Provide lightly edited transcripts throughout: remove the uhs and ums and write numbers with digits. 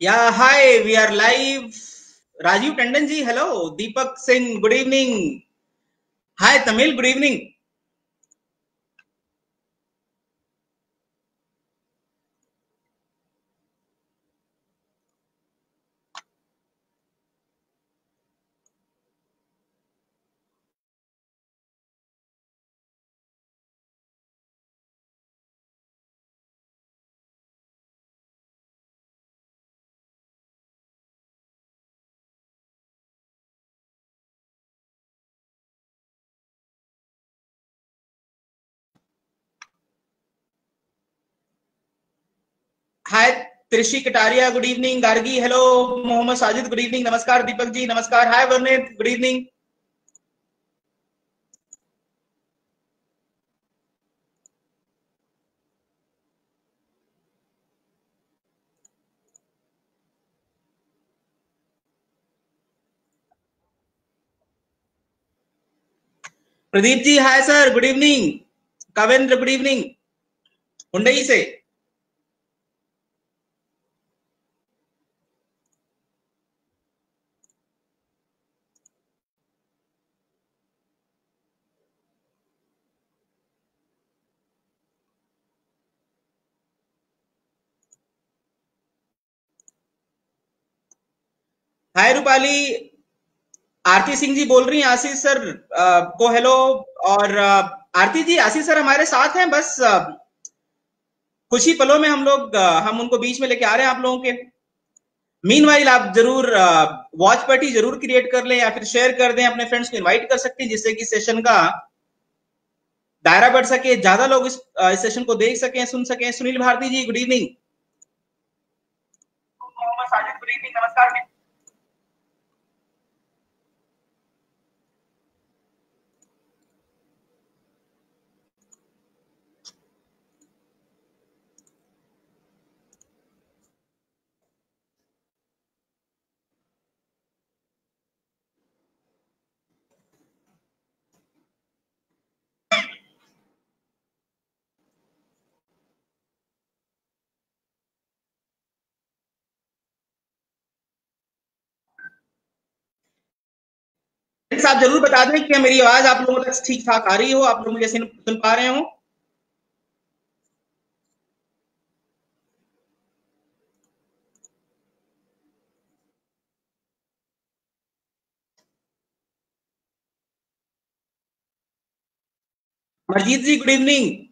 Yeah, hi, we are live. Rajiv Tandon ji, hello. Deepak Singh, good evening. Hi, Tamil, good evening. Hi, Trishi Kataria, good evening. Gargi, hello. Mohammed Sajid, good evening. Namaskar, Deepak ji, namaskar. Hi, Varnit, good evening. Pradeep ji, hi, sir, good evening. Kavendra, good evening. Hundai से हाय रूपाली, आरती सिंह जी बोल रही हैं आशीष sir को hello. और आरती जी, आशीष sir हमारे साथ हैं। बस कुछ ही पलों में हम उनको बीच में लेके आ रहे हैं आप लोगों के। मीनवाइल आप जरूर वॉच पार्टी जरूर क्रिएट कर लें या फिर शेयर कर दें, अपने फ्रेंड्स को इनवाइट कर सकते हैं जिससे कि सेशन का दायरा बढ़ सके, ज्यादा लोग इस सेशन को देख सकें, सुन सकें। Sunil Bharti ji, good evening. Mohammad Sajid, good evening, नमस्कार। आप जरूर बता दें कि मेरी आवाज आप लोगों तक ठीक ठाक आ रही हो, आप लोग मुझे सुन पा रहे हो। मरजीत जी, गुड इवनिंग।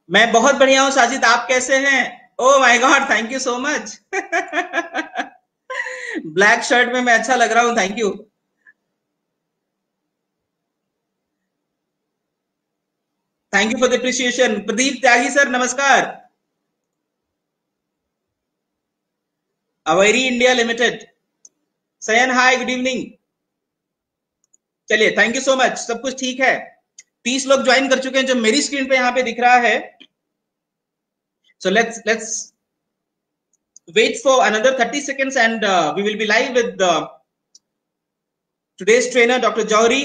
मैं बहुत बढ़िया हूँ साजिद, आप कैसे हैं? Oh my God, thank you so much. Black shirt में मैं अच्छा लग रहा हूँ, thank you. Thank you for the appreciation. Pradeep Tyagi sir, नमस्कार। अवेरी इंडिया लिमिटेड, सयन, हाय, गुड इवनिंग। चलिए, थैंक यू सो मच। सब कुछ ठीक है। 30 लोग ज्वाइन कर चुके हैं जो मेरी स्क्रीन पे यहाँ पे दिख रहा है। So let's wait for another 30 seconds and we will be live with today's trainer Dr. Jauhri.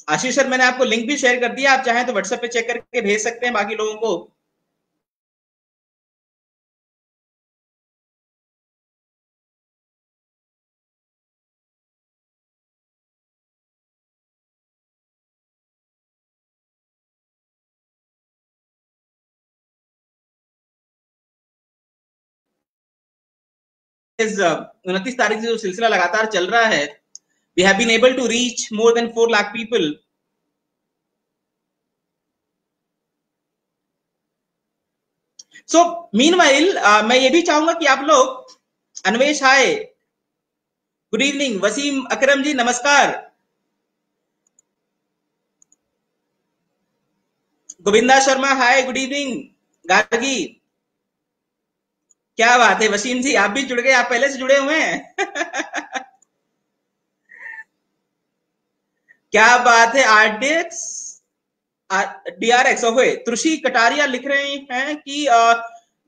Ashish sir, मैंने आपको लिंक भी शेयर कर दिया, आप चाहें तो व्हाट्सएप पे चेक करके भेज सकते हैं बाकी लोगों को। इस 29 तारीख से जो सिलसिला लगातार चल रहा है, we have been able to reach more than 4 lakh people. So meanwhile मैं ये भी चाहूंगा कि आप लोग, अन्वेश हाय, गुड इवनिंग। वसीम अकरम जी, नमस्कार। गोविंदा शर्मा, हाय, गुड इवनिंग। गार्गी, क्या बात है। वसीम जी, आप भी जुड़ गए, आप पहले से जुड़े हुए हैं। क्या बात है। RDX, DRX, okay. Trushi Kataria लिख रहे हैं कि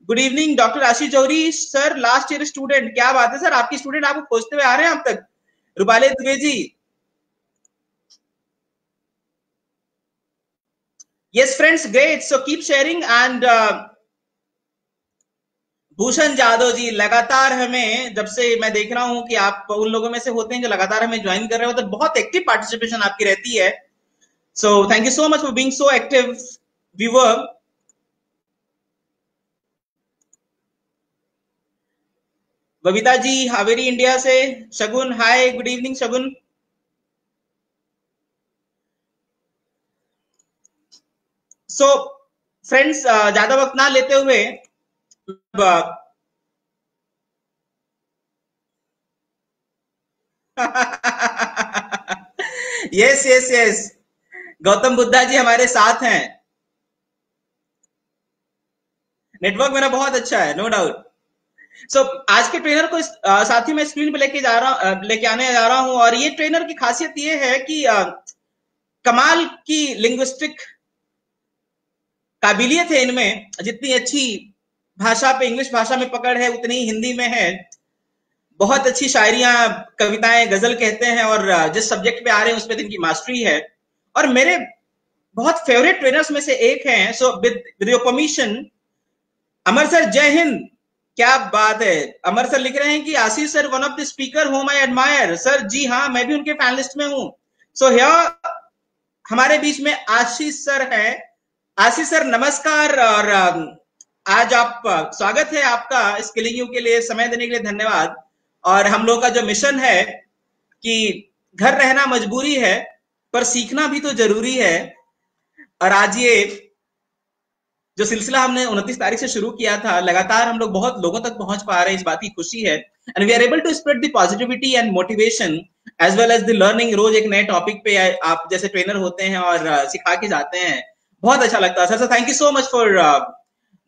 good evening doctor Ashish Johri sir, last year student. क्या बात है सर, आपकी स्टूडेंट आपको खोजते हुए आ रहे हैं अब तक। रूपाले Dubey ji, Yes, friends, great. So keep sharing and Bhushan Jadav जी लगातार हमें, जब से मैं देख रहा हूं कि आप उन लोगों में से होते हैं जो लगातार हमें ज्वाइन कर रहे हो, तो बहुत एक्टिव पार्टिसिपेशन आपकी रहती है. So thank you so much for being so active viewer. Babita ji Haveri India से. Shagun, hi, good evening Shagun. So friends, ज्यादा वक्त ना लेते हुए yes yes yes, Gautam Buddha ji हमारे साथ हैं. नेटवर्क मेरा बहुत अच्छा है, नो डाउट. सो आज के ट्रेनर को साथ ही मैं स्क्रीन पे लेके आने जा रहा हूं. और ये ट्रेनर की खासियत ये है कि कमाल की लिंग्विस्टिक काबिलियत है इनमें. जितनी अच्छी भाषा पे, इंग्लिश भाषा में पकड़ है, उतनी ही हिंदी में है. बहुत अच्छी शायरियां, कविताएं, गजल कहते हैं, और जिस सब्जेक्ट पे आ रहे हैं उस पर इनकी मास्टरी है. और मेरे बहुत फेवरेट ट्रेनर्स में से एक हैं. So with your permission, Amar sir, जय हिंद. क्या बात है. अमर सर लिख रहे हैं कि Ashish sir one of the speaker whom I admire. Sir ji हाँ, मैं भी उनके फैन लिस्ट में हूं. सो हियर हमारे बीच में आशीष सर है. आशीष सर नमस्कार. और आज आप, स्वागत है आपका स्किलिंग यू के लिए. समय देने के लिए धन्यवाद. और हम लोग का जो मिशन है कि घर रहना मजबूरी है पर सीखना भी तो जरूरी है. और आज ये जो सिलसिला हमने 29 तारीख से शुरू किया था, लगातार हम लोग बहुत लोगों तक पहुंच पा रहे हैं, इस बात की खुशी है. And we are able to spread the positivity and motivation as well as the learning. रोज एक नए टॉपिक पे आप जैसे ट्रेनर होते हैं और सिखा के जाते हैं. बहुत अच्छा लगता है sir. Thank you so much for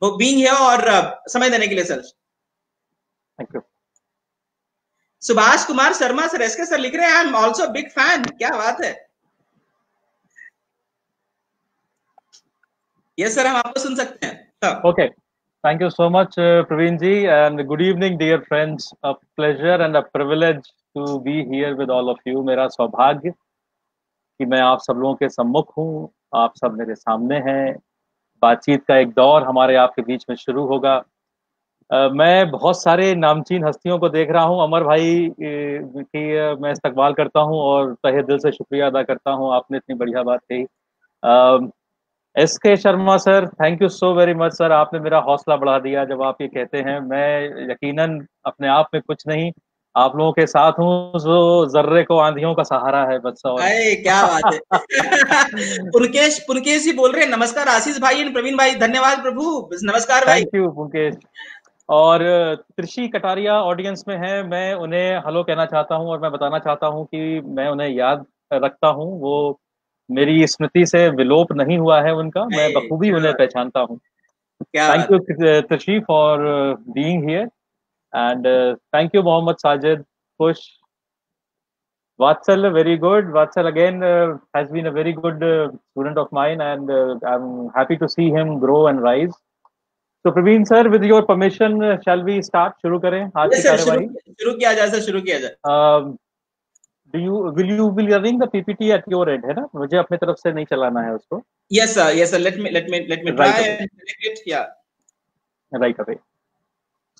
being here और समय देने के लिए sir. Thank you. Subhash Kumar Sharma sir, SK sir लिख रहे हैं I am also big fan. क्या बात है. यस सर, हम आपको सुन सकते हैं. Okay, thank you so much Praveen ji, and good evening dear friends. A pleasure and a privilege to be here with all of you. मेरा सौभाग्य कि मैं आप सब लोगों के सम्मुख हूँ, आप सब मेरे सामने हैं. बातचीत का एक दौर हमारे आपके बीच में शुरू होगा. मैं बहुत सारे नामचीन हस्तियों को देख रहा हूं. अमर भाई की मैं इस्तकबाल करता हूं और तहे दिल से शुक्रिया अदा करता हूं, आपने इतनी बढ़िया बात कही. SK Sharma sir, thank you so very much sir. आपने मेरा हौसला बढ़ा दिया जब आप ये कहते हैं. मैं यकीनन अपने आप में कुछ नहीं, आप लोगों के साथ हूँ जो जर्रे को आंधियों का सहारा है बस. और क्या बात है. पुनकेश जी बोल रहे हैं नमस्कार आशीष भाई एंड प्रवीण भाई. धन्यवाद प्रभु. नमस्कार भाई. Thank you Punkesh. और त्रिशी कटारिया ऑडियंस में है. मैं उन्हें हेलो कहना चाहता हूं और मैं बताना चाहता हूं कि मैं उन्हें याद रखता हूं. वो मेरी स्मृति से विलोप नहीं हुआ है उनका. मैं बखूबी उन्हें पहचानता हूं. Thank you Trishi for being here. And thank you Mohammad Sajid, Khush, Vatsal, very good. Vatsal again has been a very good student of mine, and I'm happy to see him grow and rise. तो Praveen sir, with your permission shall we start. शुरू करें आज की कार्यवाही. शुरू किया जाए sir, शुरू किया जाए. Will you running the PPT at your and, है ना? मुझे अपने तरफ से नहीं चलाना है उसको. Yes sir, let me try and select it. या राइट अवे.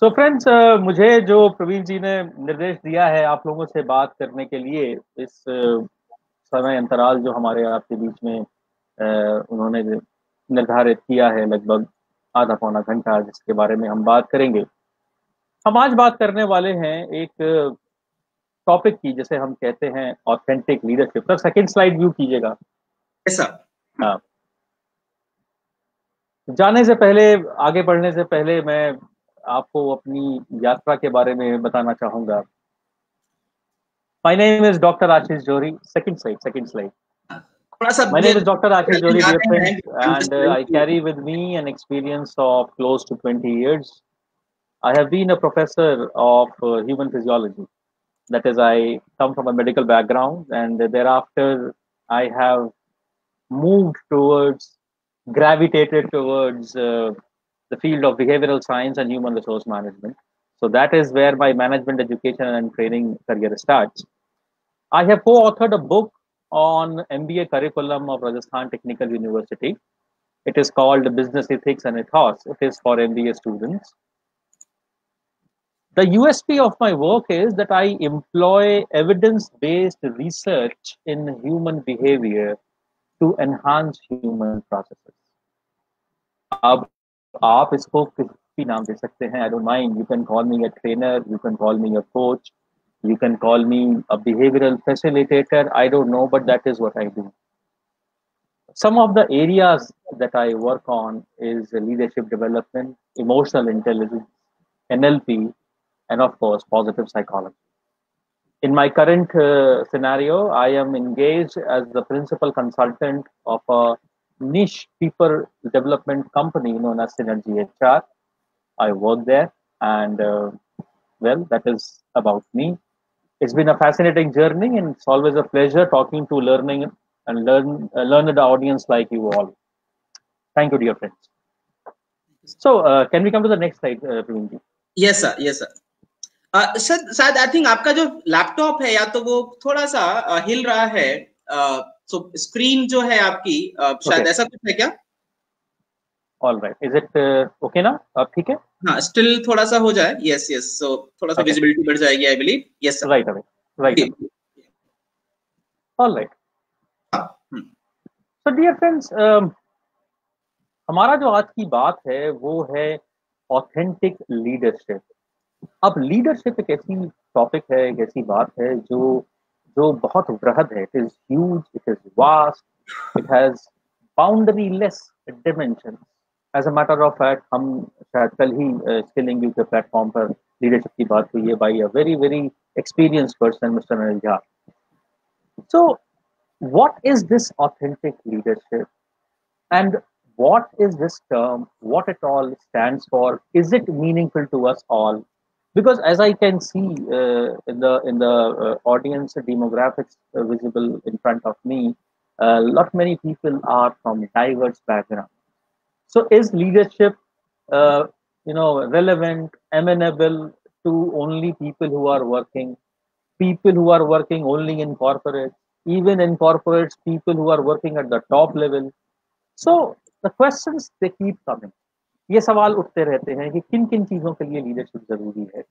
सो फ्रेंड्स, मुझे जो प्रवीण जी ने निर्देश दिया है आप लोगों से बात करने के लिए, इस समय अंतराल जो हमारे आपके बीच में उन्होंने निर्धारित किया है, लगभग आधा पौना घंटा, जिसके बारे में हम बात करेंगे. हम आज बात करने वाले हैं एक टॉपिक की, जैसे हम कहते हैं authentic leadership. Sir second slide view कीजिएगा. Yes sir. हाँ, जाने से पहले, आगे बढ़ने से पहले मैं आपको अपनी यात्रा के बारे में बताना चाहूंगा. My name is Dr. Ashish Johri. Second slide. My name is Dr. Ashish Johri, dear friends, and I carry with me an experience of close to 20 years. I have been a professor of human physiology. That is, I come from a medical background, and thereafter I have gravitated towards the field of behavioral science and human resource management. So that is where my management education and training career starts. I have co-authored a book on MBA curriculum of Rajasthan Technical University. It is called Business Ethics and Ethos. It is for MBA students. The USP of my work is that I employ evidence-based research in human behavior to enhance human processes. अब आप इसको किसी नाम दे सकते हैं. I don't mind. You can call me a trainer. You can call me a coach. You can call me a behavioral facilitator. I don't know, but that is what I do. Some of the areas that I work on is leadership development, emotional intelligence, NLP, and of course, positive psychology. In my current scenario, I am engaged as the principal consultant of a niche people development company known as Synergy HR. I work there, and well, that is about me. It's been a fascinating journey, and it's always a pleasure talking to learning and learned audience like you all. Thank you, dear friends. So, can we come to the next slide, Praveen? Yes, sir. Yes, sir. Sir शायद I think आपका जो laptop है या तो वो थोड़ा सा हिल रहा है. सो स्क्रीन जो है आपकी शायद ऐसा कुछ है क्या? All right. Is it okay ना? अब ठीक है? हाँ, स्टिल थोड़ा सा हो जाए. Yes yes. सो थोड़ा सा विजिबिलिटी बढ़ जाएगी I believe. Yes sir. Right right. All right. So dear friends, हमारा जो आज की बात है वो है ऑथेंटिक लीडरशिप. अब लीडरशिप एक ऐसी टॉपिक है, एक ऐसी बात है जो जो बहुत वृहद है. It is huge, it is vast, it has boundaryless dimension. As a matter of fact, हम शायद कल ही स्किलिंग यू के प्लेटफॉर्म पर लीडरशिप की बात हुई है by a very very experienced person, mister Anil Jha. So what is this authentic leadership, and what is this term, what it all stands for? Is it meaningful to us all? Because as I can see in the audience demographics visible in front of me, a lot many people are from diverse backgrounds. So is leadership relevant, amenable to only people who are working, people who are working only in corporate, even in corporates, people who are working at the top level? So the questions they keep coming. ये सवाल उठते रहते हैं कि किन किन चीजों के लिए लीडरशिप जरूरी है.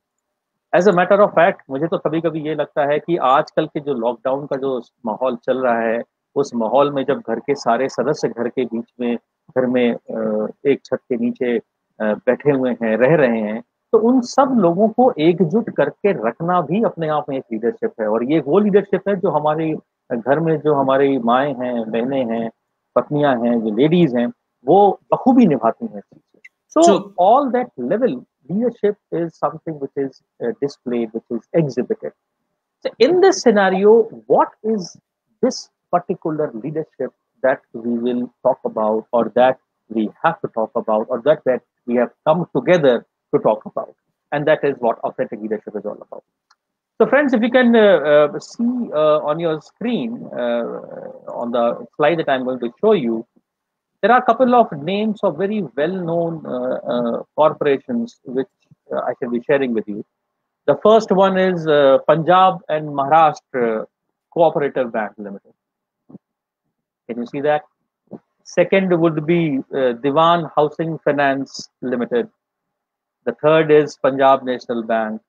As a matter of fact, मुझे तो कभी कभी ये लगता है कि आजकल के जो लॉकडाउन का जो माहौल चल रहा है, उस माहौल में जब घर के सारे सदस्य घर के बीच में, घर में एक छत के नीचे बैठे हुए हैं, रह रहे हैं, तो उन सब लोगों को एकजुट करके रखना भी अपने आप में एक लीडरशिप है. और ये वो लीडरशिप है जो हमारे घर में जो हमारी माएँ हैं, बहनें हैं, पत्नियां हैं, जो लेडीज हैं, वो बखूबी निभाती हैं. So all that level leadership is something which is displayed, which is exhibited. So in this scenario, what is this particular leadership that we will talk about, or that we have to talk about, or that we have come together to talk about? And that is what authentic leadership is all about. So friends, if you can see on your screen, on the slide that I'm going to show you, there are a couple of names of very well-known corporations which I shall be sharing with you. The first one is Punjab and Maharashtra Cooperative Bank Limited. Can you see that? Second would be Diwan Housing Finance Limited. The third is Punjab National Bank.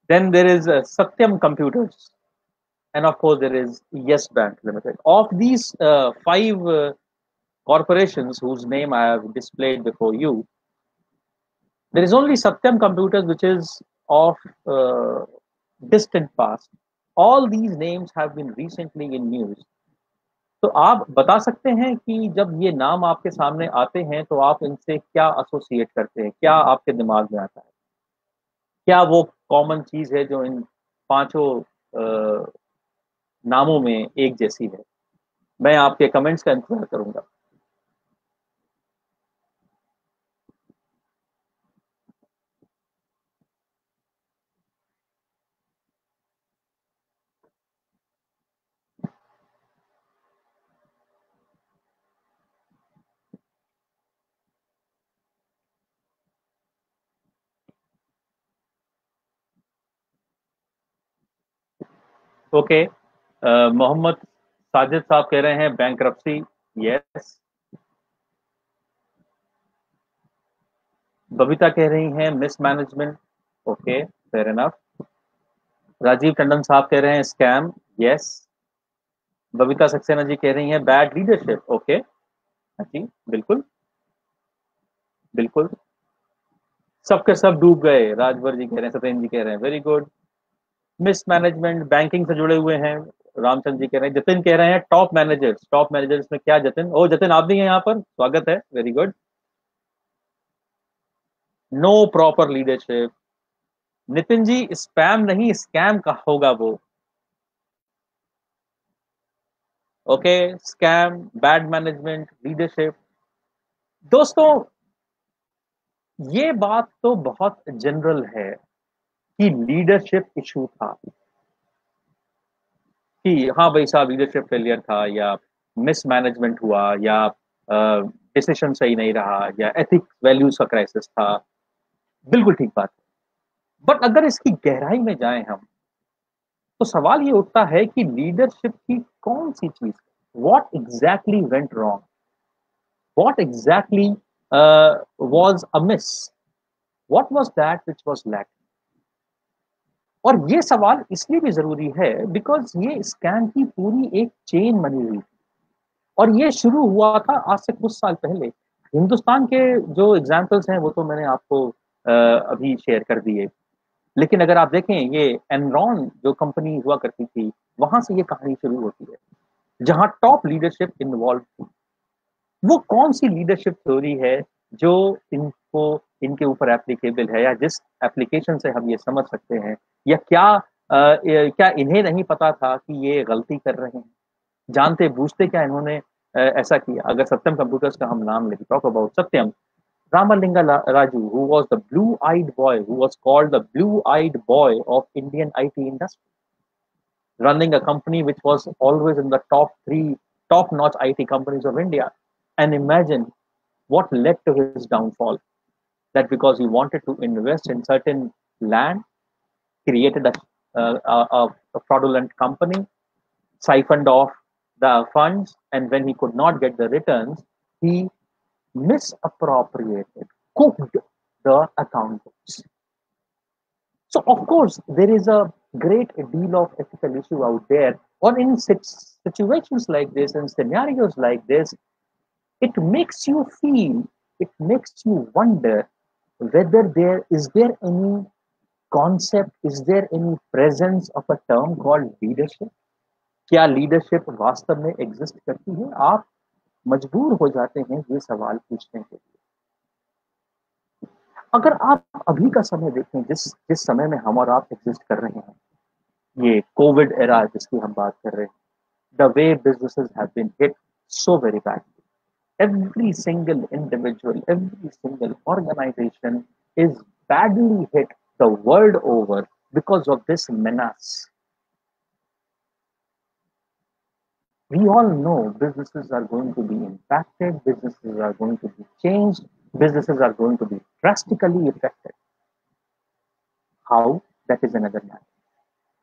Then there is Satyam Computers. And of course, there is Yes Bank Limited. Of these five corporations whose name I have displayed before you, there is only Satyam Computers which is of distant past. All these names have been recently in news. तो आप बता सकते हैं कि जब ये नाम आपके सामने आते हैं तो आप इनसे क्या एसोसिएट करते हैं, क्या आपके दिमाग में आता है? क्या वो कॉमन चीज है जो इन पांचों नामों में एक जैसी है? मैं आपके कमेंट्स का इंतजार करूंगा. ओके, मोहम्मद साजिद साहब कह रहे हैं बैंक्रप्सी. यस. बबीता कह रही हैं mismanagement, okay fair enough. Rajiv Tandon साहब कह रहे हैं स्कैम, यस। बबीता सक्सेना जी कह रही हैं बैड लीडरशिप, ओके जी बिल्कुल बिल्कुल। सबके सब डूब गए, राजभर जी कह रहे हैं, सत्येंद्र जी कह रहे हैं वेरी गुड। मिसमैनेजमेंट बैंकिंग से जुड़े हुए हैं, रामचंद्र जी कह रहे हैं। जतिन कह रहे हैं टॉप मैनेजर्स में क्या जतिन? ओ जतिन आप भी हैं यहाँ पर, स्वागत है, very good. No proper leadership. Nitin ji spam नहीं स्कैम का होगा वो, okay. Scam, bad management, leadership. दोस्तों ये बात तो बहुत जनरल है कि लीडरशिप इशू था, कि हाँ भाई साहब लीडरशिप फेलियर था, या मिसमैनेजमेंट हुआ, या डिसीजन सही नहीं रहा, या एथिक्स वैल्यूज का क्राइसिस था। बिल्कुल ठीक बात है। बट अगर इसकी गहराई में जाएं हम, तो सवाल ये उठता है कि लीडरशिप की कौन सी चीज, what exactly went wrong, what exactly was amiss, what was that which was lacking. और ये सवाल इसलिए भी जरूरी है बिकॉज ये स्कैम की पूरी एक चेन बनी हुई थी, और ये शुरू हुआ था आज से कुछ साल पहले। हिंदुस्तान के जो एग्जाम्पल्स हैं वो तो मैंने आपको अभी शेयर कर दिए, लेकिन अगर आप देखें ये एनरॉन जो कंपनी हुआ करती थी, वहां से ये कहानी शुरू होती है, जहां टॉप लीडरशिप इन्वॉल्व थी। वो कौन सी लीडरशिप थ्योरी है जो इनको इनके ऊपर एप्लीकेबल है, या जिस एप्लीकेशन से हम ये समझ सकते हैं, या क्या इन्हें नहीं पता था कि ये गलती कर रहे हैं? जानते बूझते क्या इन्होंने ऐसा किया? अगर सत्यम कंप्यूटर्स का हम नाम लें, talk about Satyam Ramalinga Raju, who was the blue-eyed boy, who was called the blue-eyed boy of Indian IT industry, running a company which was always in the top three top-notch IT companies of India. And imagine what led to his downfall. That because he wanted to invest in certain land, created a fraudulent company, siphoned off the funds, and when he could not get the returns, he misappropriated, cooked the account books. So, of course, there is a great deal of ethical issue out there. Or in situations like this, in scenarios like this, it makes you feel, it makes you wonder whether there any concept, is there any presence of a term called leadership? क्या leadership वास्तव में exist करती है? आप मजबूर हो जाते हैं ये सवाल पूछने के लिए। अगर आप अभी का समय देखें, जिस जिस समय में हम और आप एग्जिस्ट कर रहे हैं, ये कोविड एरा जिसकी हम बात कर रहे हैं, the way businesses have been hit so very badly, every single individual, every single organisation is badly hit the world over because of this menace. We all know businesses are going to be impacted, businesses are going to be changed, businesses are going to be drastically affected. How? That is another matter.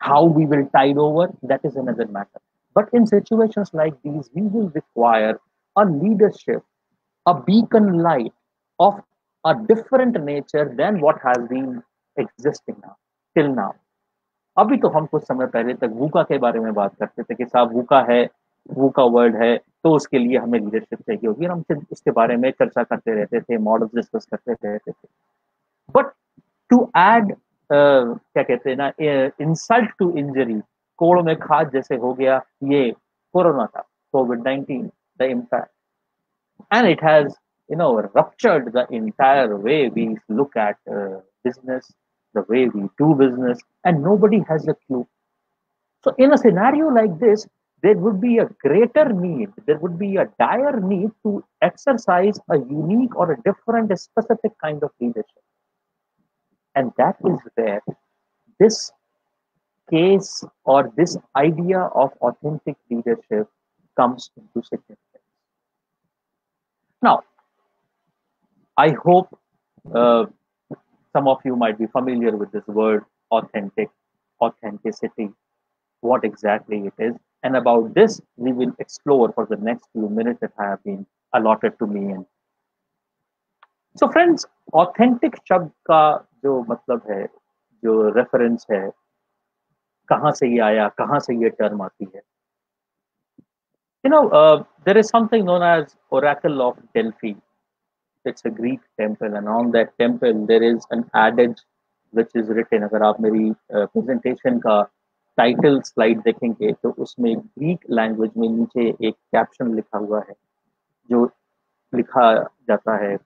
How we will tide over, that is another matter. But in situations like these, we will require a leadership, a beacon light of a different nature than what has been existing now, till now. अभी तो हम कुछ समय पहले तक VUCA के बारे में बात करते थे कि साहब वूका है, वूका वर्ड है, तो उसके लिए हमें लीडरशिप चाहिए होगी, और हम उसके बारे में चर्चा करते रहते थे, मॉडल्स डिस्कस करते रहते थे। बट टू एड क्या कहते हैं ना, इंसल्ट टू इंजरी, कोड़ में खाद जैसे हो गया, ये कोरोना था, COVID-19, the impact, and it has ruptured the entire way we look at business, the way we do business, and nobody has a clue. So in a scenario like this, there would be a greater need, there would be a dire need to exercise a unique or a different, a specific kind of leadership. And that is where this case or this idea of authentic leadership comes into significance. Now, I hope some of you might be familiar with this word authentic, authenticity, what exactly it is. And about this, we will explore for the next few minutes that have been allotted to me. And so friends, authentic शब्द का जो मतलब है, जो reference है, कहाँ से ये आया, कहाँ से ये टर्म आती है? There is something known as Oracle of Delphi. It's a Greek temple, and on that temple there is an adage which is written. अगर आप मेरी प्रेजेंटेशन का टाइटल स्लाइड देखेंगे तो उसमें ग्रीक लैंग्वेज में नीचे एक कैप्शन लिखा हुआ है, जो लिखा जाता है,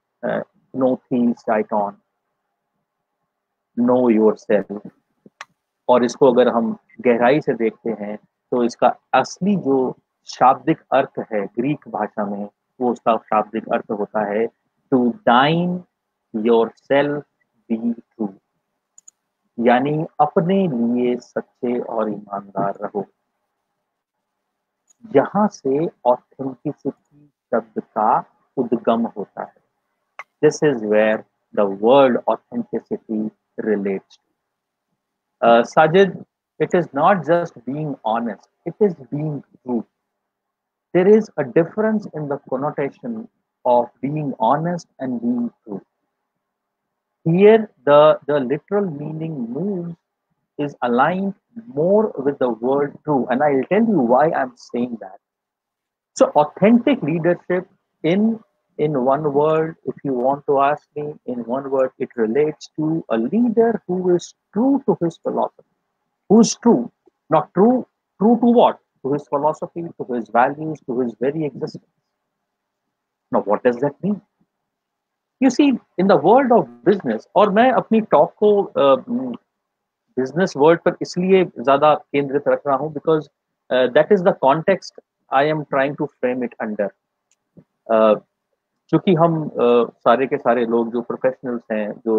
नो थीस आइटॉन, नो योर सेल्फ। और इसको अगर हम गहराई से देखते हैं तो इसका असली जो शाब्दिक अर्थ है ग्रीक भाषा में, वो उसका शाब्दिक अर्थ होता है to thine your self be true, यानी अपने लिए सच्चे और ईमानदार रहो। यहाँ से ऑथेंटिसिटी शब्द का उद्गम होता है। This is where the word authenticity relates. Sajid, it is not just being honest, it is being true. There is a difference in the connotation of being honest and being true. Here, the literal meaning moves is aligned more with the word true. And I'll tell you why I'm saying that. So, authentic leadership, in one word, if you want to ask me, in one word, it relates to a leader who is true to his philosophy. Who's true? Not true. True to what? To his philosophy, to his values, to his very existence. Now, what does that mean? You see, in the world of business, और मैं अपनी talk को business word पर इसलिए ज्यादा केंद्रित रख रहा हूँ because that is the context I am trying to frame it under. क्योंकि हम सारे के सारे लोग जो प्रोफेशनल्स हैं, जो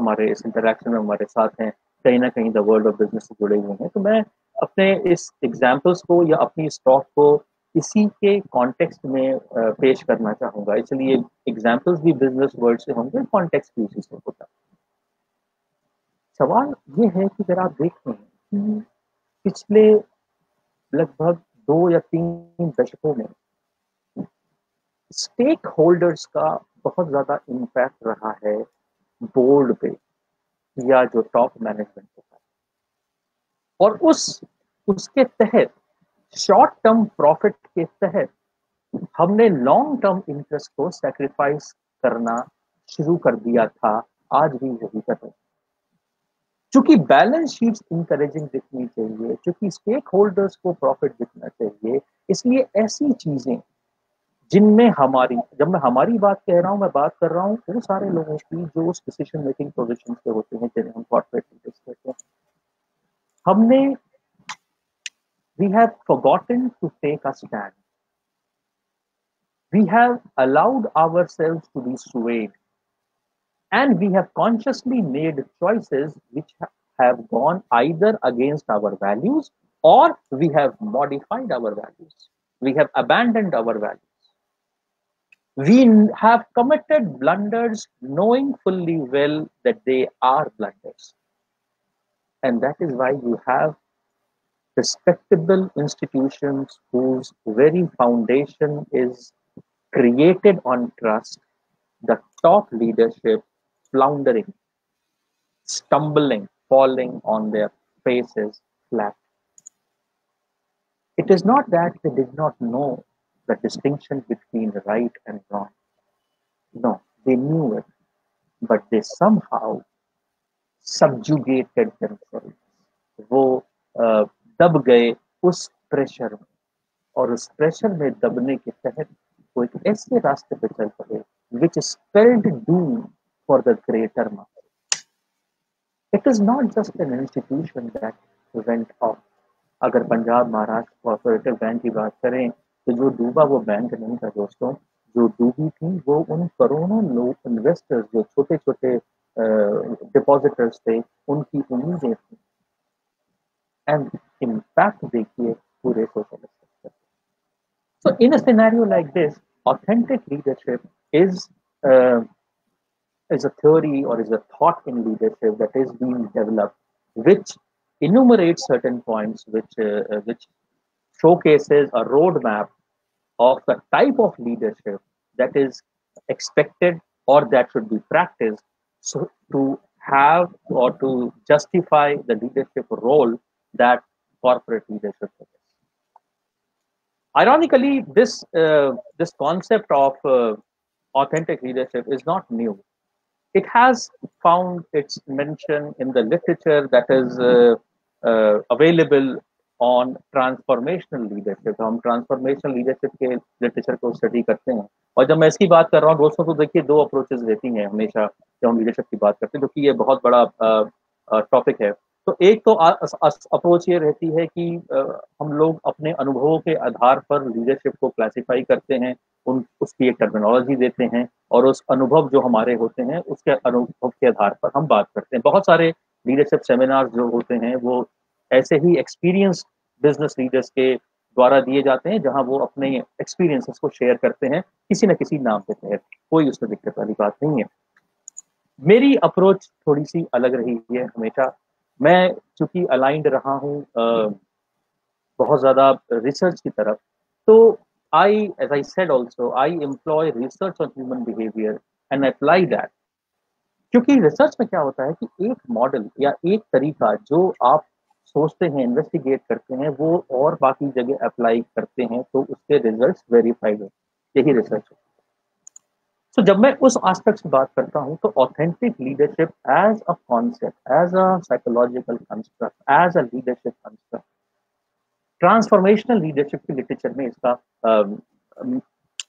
हमारे इस इंटरेक्शन में हमारे साथ हैं, कहीं ना कहीं द वर्ल्ड ऑफ बिजनेस से जुड़े हुए हैं, तो मैं अपने इस एग्जाम्पल्स को या अपनी स्टॉक को इसी के कॉन्टेक्स्ट में पेश करना चाहूंगा। इसलिए एग्जाम्पल्स भी बिजनेस वर्ड से होंगे, कॉन्टेक्स्ट भी उसी से होगा। सवाल ये है कि अगर आप देखते हैं कि पिछले लगभग 2 या 3 दशकों में स्टेक होल्डर्स का बहुत ज्यादा इम्पैक्ट रहा है बोर्ड पे या जो टॉप मैनेजमेंट होता है, और उसके तहत शॉर्ट टर्म प्रॉफिट के तहत हमने लॉन्ग टर्म इंटरेस्ट को सैक्रिफाइस करना शुरू कर दिया था, आज भी वही कर रहे हैं। चूंकि बैलेंस शीट्स इंकरेजिंग दिखनी चाहिए, चूंकि स्टेक होल्डर्स को प्रॉफिट दिखना चाहिए, इसलिए ऐसी चीजें जिनमें जब मैं हमारी बात कह रहा हूं, मैं बात कर रहा हूं वो सारे लोगों की जो उस डिसीजन मेकिंग पोजीशन पे होते हैं, जिन्हें हम कॉर्पोरेट लीडर्स कहते हैं। हमने we have forgotten to take a stand. We have allowed ourselves to be swayed, and we have consciously made choices which have gone either against our values, or we have modified our values. We have abandoned our values. We have committed blunders knowing fully well that they are blunders. And that is why you have respectable institutions whose very foundation is created on trust, the top leadership floundering, stumbling, falling on their faces flat. It is not that they did not know the distinction between right and wrong. No, they knew it, but they somehow subjugated themselves. वो दब गए उस pressure में, और उस pressure में दबने के तहत वो एक ऐसे रास्ते पे चल पड़े which spelled doom for the greater mass. It is not just an institution that went off. अगर पंजाब महाराष्ट्र कोऑपरेटिव बैंक की बात करें तो जो डूबा वो बैंक नहीं था दोस्तों, जो डूबी थी वो उन करोड़ों लोग इन्वेस्टर्स, जो छोटे छोटे डिपॉजिटर्स थे, उनकी उम्मीदें थी। एंड इम्पैक्ट देखिए पूरे social sector. So in a scenario like this, authentic leadership is a theory or is a thought in leadership that is being developed, which enumerates certain points, which showcases a roadmap of the type of leadership that is expected or that should be practiced so to have or to justify the leadership role that corporate leadership has. Ironically, this concept of authentic leadership is not new. It has found its mention in the literature that is available on transformational leadership. हम transformational leadership के literature को study करते हैं, और जब मैं इसकी बात कर रहा हूँ दोस्तों, तो देखिए दो approaches रहती हैं हमेशा जब हम leadership की बात करते हैं, क्योंकि ये बहुत बड़ा टॉपिक है। तो एक तो अप्रोच ये रहती है कि हम लोग अपने अनुभवों के आधार पर लीडरशिप को क्लासिफाई करते हैं, उसकी एक टर्मिनोलॉजी देते हैं, और उस अनुभव जो हमारे होते हैं उसके अनुभव के आधार पर हम बात करते हैं। बहुत सारे लीडरशिप सेमिनार जो होते हैं वो ऐसे ही एक्सपीरियंस बिजनेस लीडर्स के द्वारा दिए जाते हैं, जहां वो अपने एक्सपीरियंसेस को शेयर करते हैं किसी न किसी नाम के तहत। कोई उसमें दिक्कत वाली बात नहीं है। मेरी अप्रोच थोड़ी सी अलग रही है हमेशा। मैं चूंकि अलाइंड रहा हूँ बहुत ज्यादा रिसर्च की तरफ, तो as I said also, I employ research on human behavior and apply that. क्योंकि रिसर्च में क्या होता है कि एक मॉडल या एक तरीका जो आप सोचते हैं, इन्वेस्टिगेट करते हैं, वो और बाकी जगह अप्लाई करते हैं तो उसके रिजल्ट्स वेरीफाइड है। यही रिसर्च है। तो जब मैं उस एस्पेक्ट की बात करता हूं तो authentic leadership as a concept, as a psychological construct, as a leadership construct, transformational leadership की लिटरेचर में इसका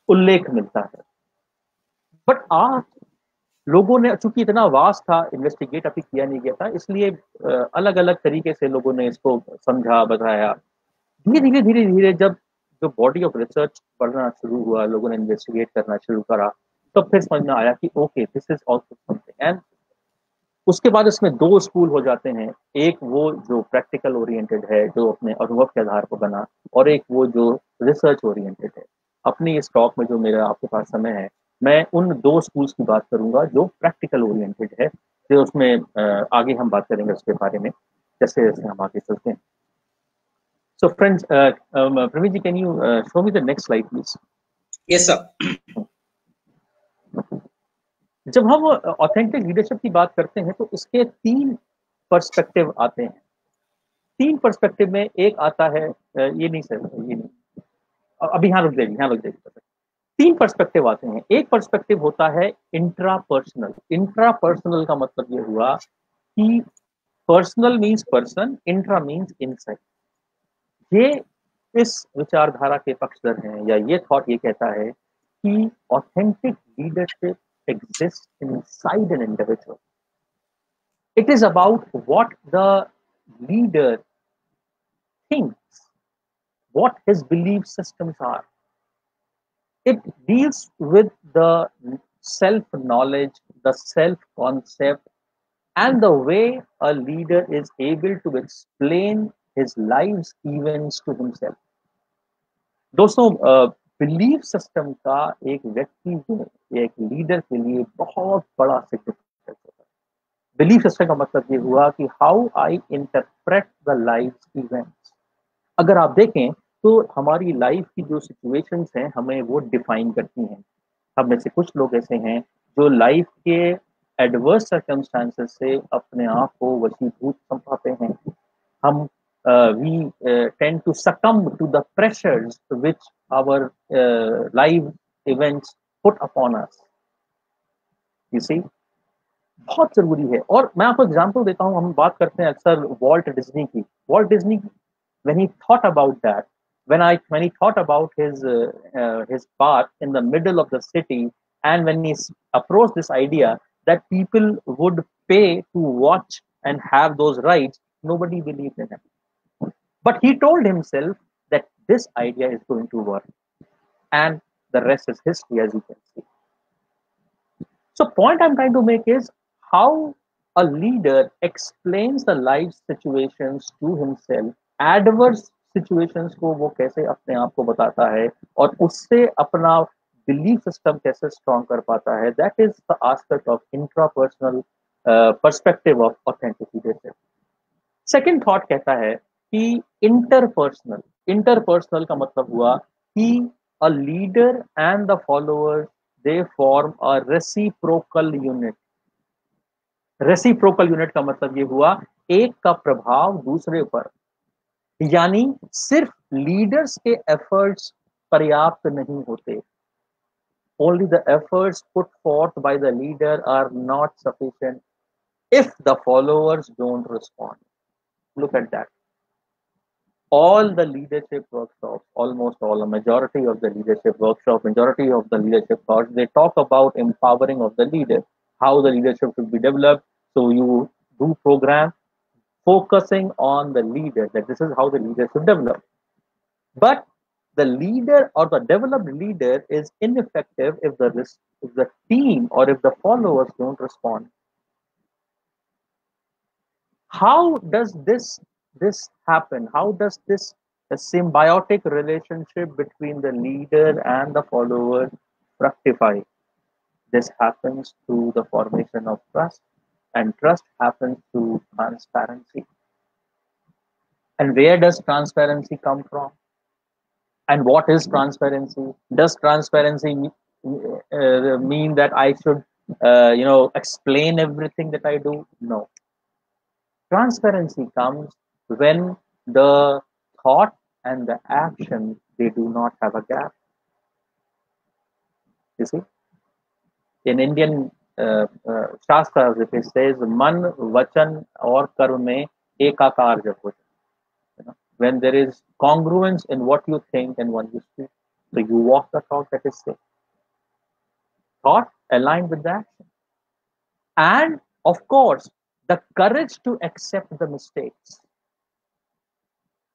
उल्लेख मिलता है। बट आज लोगों ने, चूंकि इतना वास्ट था, इन्वेस्टिगेट अभी किया नहीं गया था, इसलिए अलग अलग तरीके से लोगों ने इसको समझा, बताया। धीरे धीरे जब जो बॉडी ऑफ रिसर्च पढ़ना शुरू हुआ, लोगों ने इन्वेस्टिगेट करना शुरू करा, तो फिर समझ में आया कि okay, this is also something. And उसके बाद इसमें दो स्कूल हो जाते हैं, एक वो जो प्रैक्टिकल ओरिएंटेड है, जो अपने अनुभव के आधार पर बना, और एक वो जो रिसर्च ओरिएंटेड है। अपनी इस टॉक में जो मेरा आपके पास समय है, मैं उन दो स्कूल्स की बात करूंगा जो प्रैक्टिकल ओरिएंटेड है, जो उसमें आगे हम बात करेंगे उसके बारे में जैसे जैसे हम आगे चलते हैं। So friends, Praveen ji, can you show me the next slide, please? Yes, sir. जब हम ऑथेंटिक लीडरशिप की बात करते हैं तो इसके तीन पर्सपेक्टिव आते हैं। तीन पर्सपेक्टिव में एक आता है, ये नहीं सर, ये नहीं, अभी यहाँ रुक जाइए। तीन पर्सपेक्टिव आते हैं। एक पर्सपेक्टिव होता है इंट्रापर्सनल। इंट्रापर्सनल का मतलब ये हुआ कि personal means person, intra means inside. ये इस विचारधारा के पक्षधर हैं, या ये थॉट ये कहता है कि authentic leadership exists inside an individual. It is about what the leader thinks, what his belief systems are. It deals with the self-knowledge, the self-concept, and the way a leader is able to explain his life's events to himself. दोस्तों, belief system का एक व्यक्ति में, एक leader के लिए बहुत बड़ा सिग्निफिकेंस होता है। बिलीफ सिस्टम का मतलब ये हुआ कि how I interpret the life events. अगर आप देखें तो हमारी लाइफ की जो सिचुएशंस हैं हमें वो डिफाइन करती हैं। हम में से कुछ लोग ऐसे हैं जो लाइफ के एडवर्स सर्कमस्टांसेस से अपने आप को वशीभूत समझाते हैं। हम we tend to succumb to the pressures which our life events put upon us. You see, बहुत जरूरी है। और मैं आपको एग्जांपल देता हूँ। हम बात करते हैं अक्सर वॉल्ट डिज्नी की। Walt Disney, when he thought about that, when he thought about his path in the middle of the city, and when he approached this idea that people would pay to watch and have those rights, nobody believed in him. But he told himself that this idea is going to work, and the rest is history, as you can see. So point I'm trying to make is how a leader explains the life situations to himself, adverse situations को वो कैसे अपने आप को बताता है और उससे अपना belief system कैसे strong कर पाता है. That is the aspect of intrapersonal perspective of authentic leadership. Second thought कहता है कि interpersonal का मतलब हुआ कि a leader and the followers they form a reciprocal unit. Reciprocal unit का मतलब ये हुआ एक का प्रभाव दूसरे पर, यानी सिर्फ लीडर्स के एफर्ट्स पर्याप्त नहीं होते. Only the efforts put forth by the leader are not sufficient if the followers don't respond. Look at that. All the leadership workshops, almost all, a majority of the leadership workshops, majority of the leadership thoughts, they talk about empowering of the leader, how the leadership should be developed. So you do program focusing on the leader, that this is how the leader should develop. But the leader or the developed leader is ineffective if the team or if the followers don't respond. How does this happen? How does this a symbiotic relationship between the leader and the follower fructify? This happens through the formation of trust, and trust happens through transparency. And where does transparency come from? And what is transparency? Does transparency mean that I should, explain everything that I do? No. Transparency comes when the thought and the action, they do not have a gap. You see, in Indian Shastras, it says man, vachan or karma mein ekakar jab ho jaye. When there is congruence in what you think and what you speak, so you walk the talk that is said. Thought aligned with the action. And of course, the courage to accept the mistakes.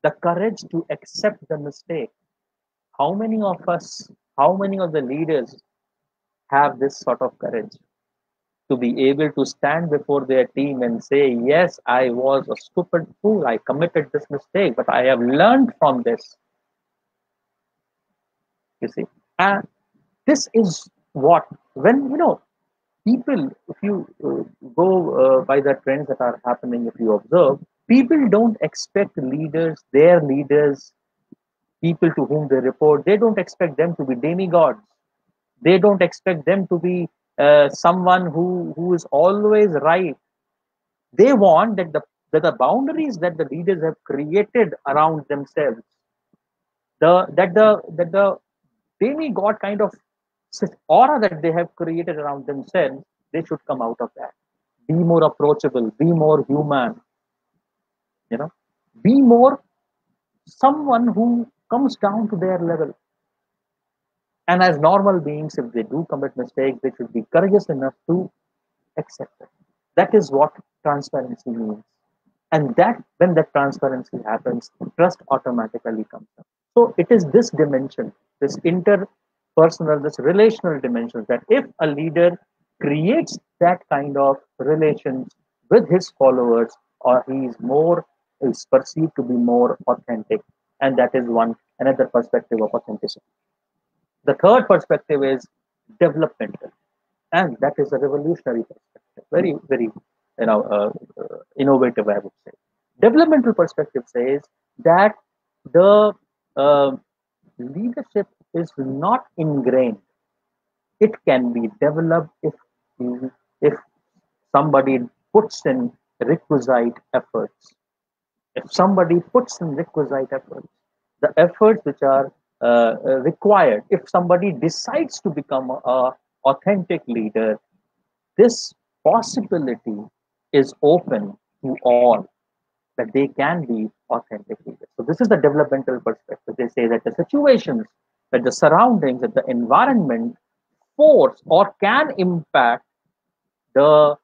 The courage to accept the mistake. How many of us, how many of the leaders have this sort of courage to be able to stand before their team and say, yes, I was a stupid fool, I committed this mistake, but I have learned from this. You see, and this is what, when people, if you go by the trends that are happening, if you observe, people don't expect leaders, their leaders, people to whom they report, they don't expect them to be demigods. They don't expect them to be someone who is always right. They want that the boundaries that the leaders have created around themselves, that the demigod kind of aura that they have created around themselves, they should come out of that. Be more approachable, be more human, be more someone who comes down to their level. And as normal beings, if they do commit mistakes, they should be courageous enough to accept it. That is what transparency means. And that when that transparency happens, trust automatically comes up. So it is this dimension, this interpersonal, this relational dimension, that if a leader creates that kind of relations with his followers, or he is perceived to be more authentic. And that is another perspective of authenticity. The third perspective is developmental, and that is a revolutionary perspective, very, very innovative, I would say. Developmental perspective says that the leadership is not ingrained. It can be developed if somebody puts in requisite efforts. If somebody puts in requisite efforts, the efforts which are required, if somebody decides to become a authentic leader, this possibility is open to all, that they can be authentic leaders. So this is the developmental perspective. They say that the situations, that the surroundings, that the environment force or can impact the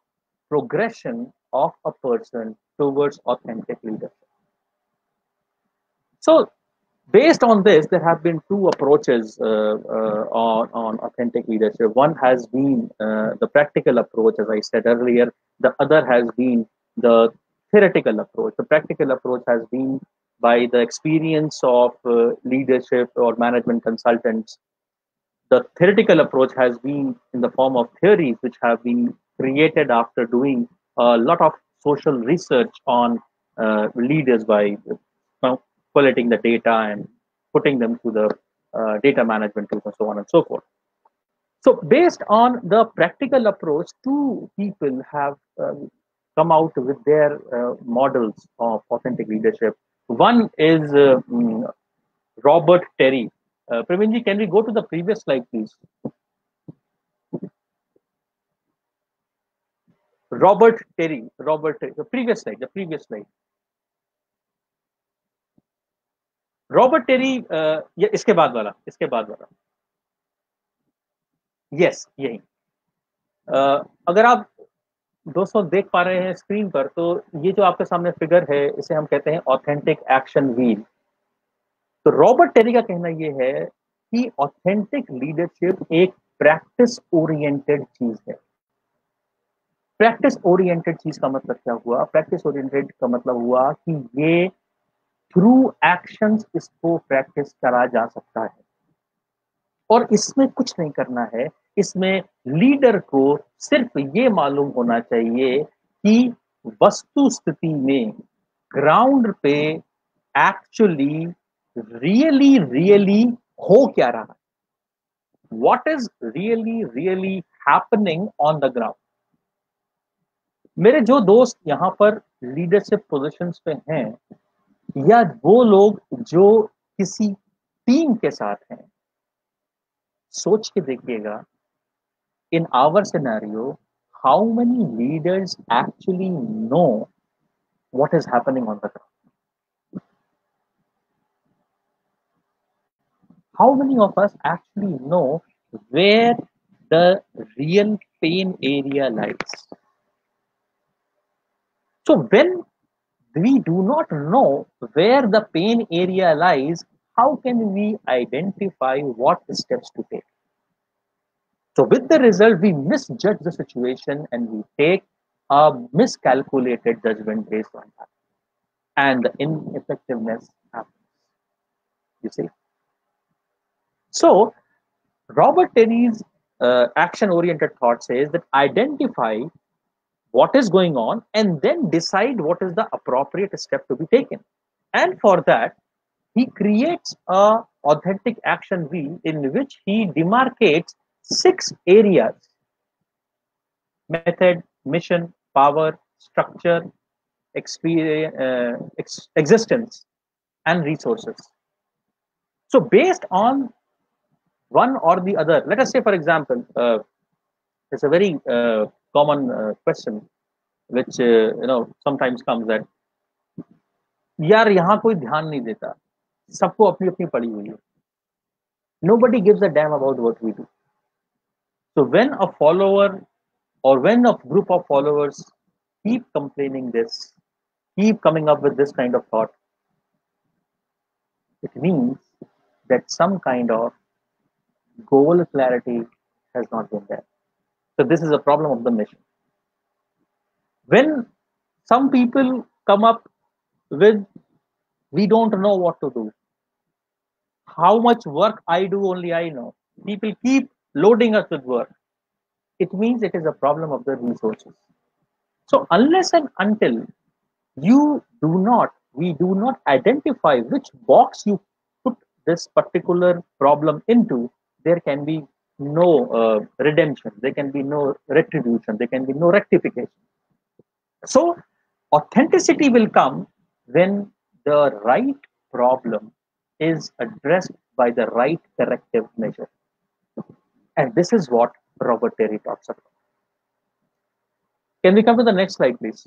progression of a person towards authentic leadership. So based on this, there have been two approaches on authentic leadership. One has been the practical approach, as I said earlier. The other has been the theoretical approach. The practical approach has been by the experience of leadership or management consultants. The theoretical approach has been in the form of theories which have been created after doing a lot of social research on leaders by collating the data and putting them through the data management tools and so on and so forth. So based on the practical approach, two people have come out with their models of authentic leadership. One is Robert Terry. Pravinji, can we go to the previous slide, please? Robert Terry, the previous slide. Robert Terry, ये इसके बाद वाला, yes, यही। अगर आप दोस्तों देख पा रहे हैं स्क्रीन पर, तो ये जो आपके सामने फिगर है, इसे हम कहते हैं ऑथेंटिक एक्शन व्हील। तो रॉबर्ट टेरी का कहना ये है कि ऑथेंटिक लीडरशिप एक प्रैक्टिस ओरिएंटेड चीज है। प्रैक्टिस ओरिएंटेड चीज का मतलब क्या हुआ? प्रैक्टिस ओरिएंटेड का मतलब हुआ कि ये थ्रू एक्शंस इसको प्रैक्टिस करा जा सकता है, और इसमें कुछ नहीं करना है। इसमें लीडर को सिर्फ ये मालूम होना चाहिए कि वस्तु स्थिति में ग्राउंड पे एक्चुअली रियली हो क्या रहा है, what is really happening on the ground. मेरे जो दोस्त यहाँ पर लीडरशिप पोजीशंस पे हैं, या वो लोग जो किसी टीम के साथ हैं, सोच के देखिएगा, in our scenario, how many leaders actually know what is happening on the ground? How many of us actually know where the real pain area lies? So when we do not know where the pain area lies, how can we identify what steps to take? So with the result, we misjudge the situation and we take a miscalculated judgment based on that. And the ineffectiveness happens. You see? So Robert Terry's action-oriented thought says that identify what is going on and then decide what is the appropriate step to be taken. And for that, he creates a authentic action wheel in which he demarcates 6 areas: method, mission, power, structure, experience, existence, and resources. So based on one or the other, let us say, for example, it's a very common question which sometimes comes that यार यहाँ कोई ध्यान नहीं देता, सबको अपनी अपनी पड़ी हुई है. Nobody gives a damn about what we do. So when a follower or when a group of followers keep complaining this, keep coming up with this kind of thought, it means that some kind of goal clarity has not been there. So this is a problem of the mission. When some people come up with, we don't know what to do, how much work I do only I know, people keep loading us with work, it means it is a problem of the resources. So unless and until we do not identify which box you put this particular problem into, there can be no redemption, there can be no retribution, there can be no rectification. So authenticity will come when the right problem is addressed by the right corrective measure. And this is what Robert Terry talks about. Can we come to the next slide, please?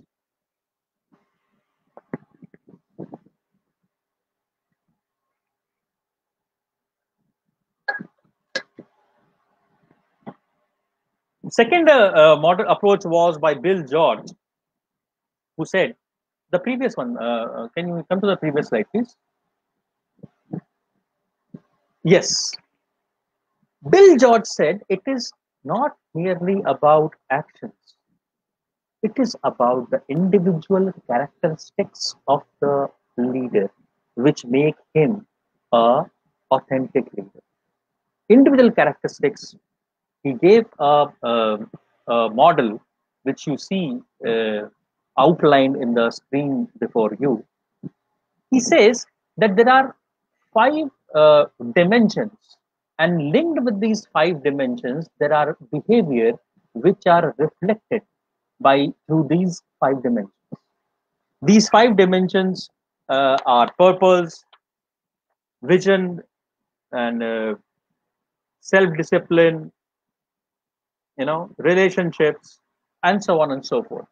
Second model approach was by Bill George, who said, the previous one, can you come to the previous slide, please? Yes. Bill George said it is not merely about actions. It is about the individual characteristics of the leader which make him an authentic leader. Individual characteristics. He gave a model which you see outlined in the screen before you. He says that there are 5 dimensions And linked with these 5 dimensions, there are behavior which are reflected by through these 5 dimensions. These 5 dimensions are purpose, vision, and self-discipline, relationships, and so on and so forth.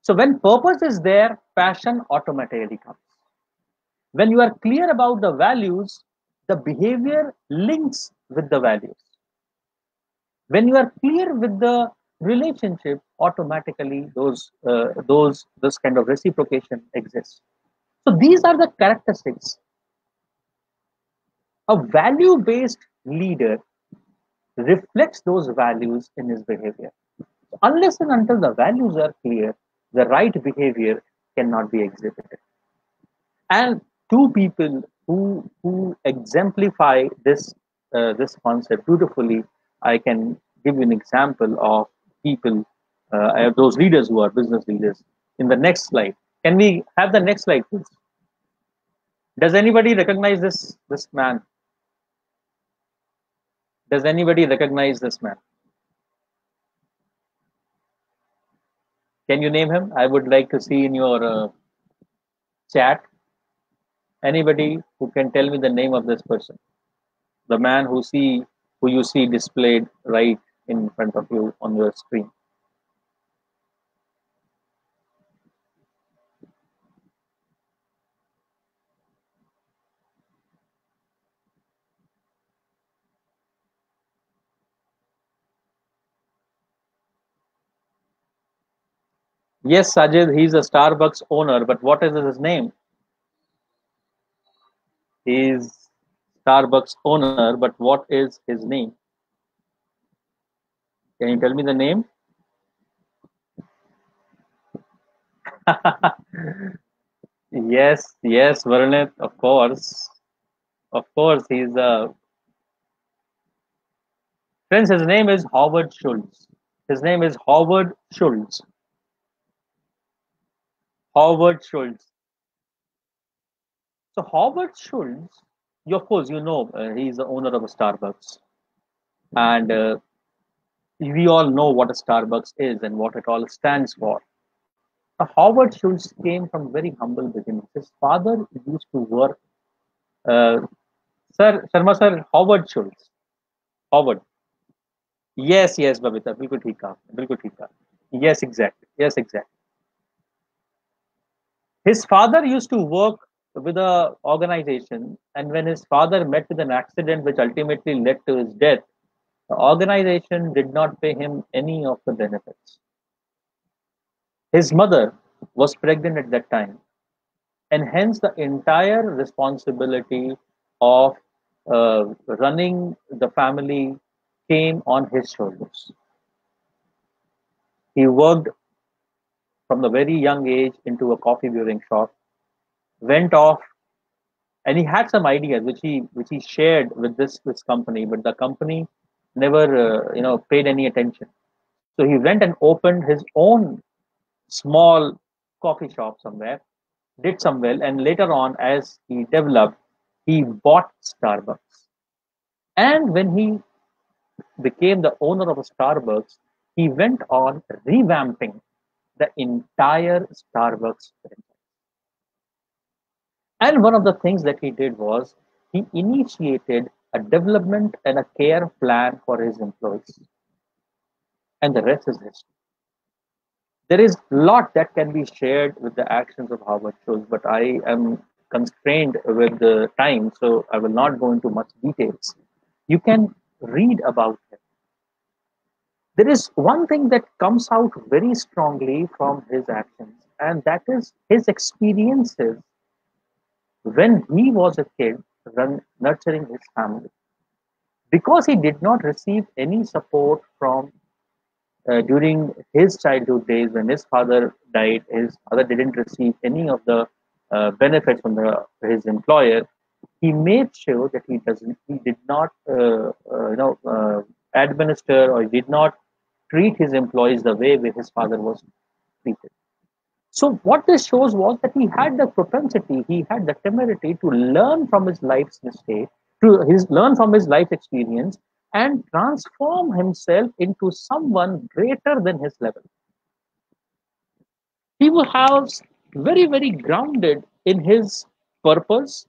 So when purpose is there, passion automatically comes. When you are clear about the values, the behavior links with the values. When you are clear with the relationship, automatically those this kind of reciprocation exists. So these are the characteristics. A value-based leader reflects those values in his behavior. Unless and until the values are clear, the right behavior cannot be exhibited. And two people who exemplify this concept beautifully, I can give you an example of people, those leaders who are business leaders. In the next slide, can we have the next slide, please? Does anybody recognize this man? Does anybody recognize this man? Can you name him? I would like to see in your chat. Anybody who can tell me the name of this person? The man who you see displayed right in front of you on your screen. Yes, Sajid, he's a Starbucks owner, but what is his name? He's Starbucks owner, but what is his name? Can you tell me the name? Yes, Varnit, of course. Of course, he's a friends. His name is Howard Schultz. His name is Howard Schultz. Howard Schultz. So Howard Schultz, of course, he's the owner of a Starbucks, and we all know what a Starbucks is and what it all stands for. Howard Schultz came from very humble beginnings. His father used to work. Uh, Sir Sharma sir, Howard Schultz. Howard. Yes, Babita. बिल्कुल ठीक कहा. बिल्कुल ठीक कहा. Yes, exactly. Yes, exactly. His father used to work with a organization, and when his father met with an accident which ultimately led to his death, the organization did not pay him any of the benefits. His mother was pregnant at that time, and hence the entire responsibility of running the family came on his shoulders. He worked from the very young age into a coffee brewing shop, went off, and he had some ideas which he shared with this company, but the company never paid any attention. So he went and opened his own small coffee shop somewhere, did some well, and later on, as he developed, he bought Starbucks. And when he became the owner of a Starbucks, he went on revamping the entire Starbucks franchise. And one of the things that he did was he initiated a development and a care plan for his employees. And the rest is history. There is a lot that can be shared with the actions of Howard Schultz, but I am constrained with the time, so I will not go into much details. You can read about him. There is one thing that comes out very strongly from his actions, and that is his experiences when he was a kid nurturing his family. Because he did not receive any support from during his childhood days when his father died, his father didn't receive any of the benefits from his employer. He made sure that he did not, administer or did not treat his employees the way his father was treated. So what this shows was that he had the propensity, he had the temerity to learn from his life's mistake, learn from his life experience and transform himself into someone greater than his level. He was very, very grounded in his purpose,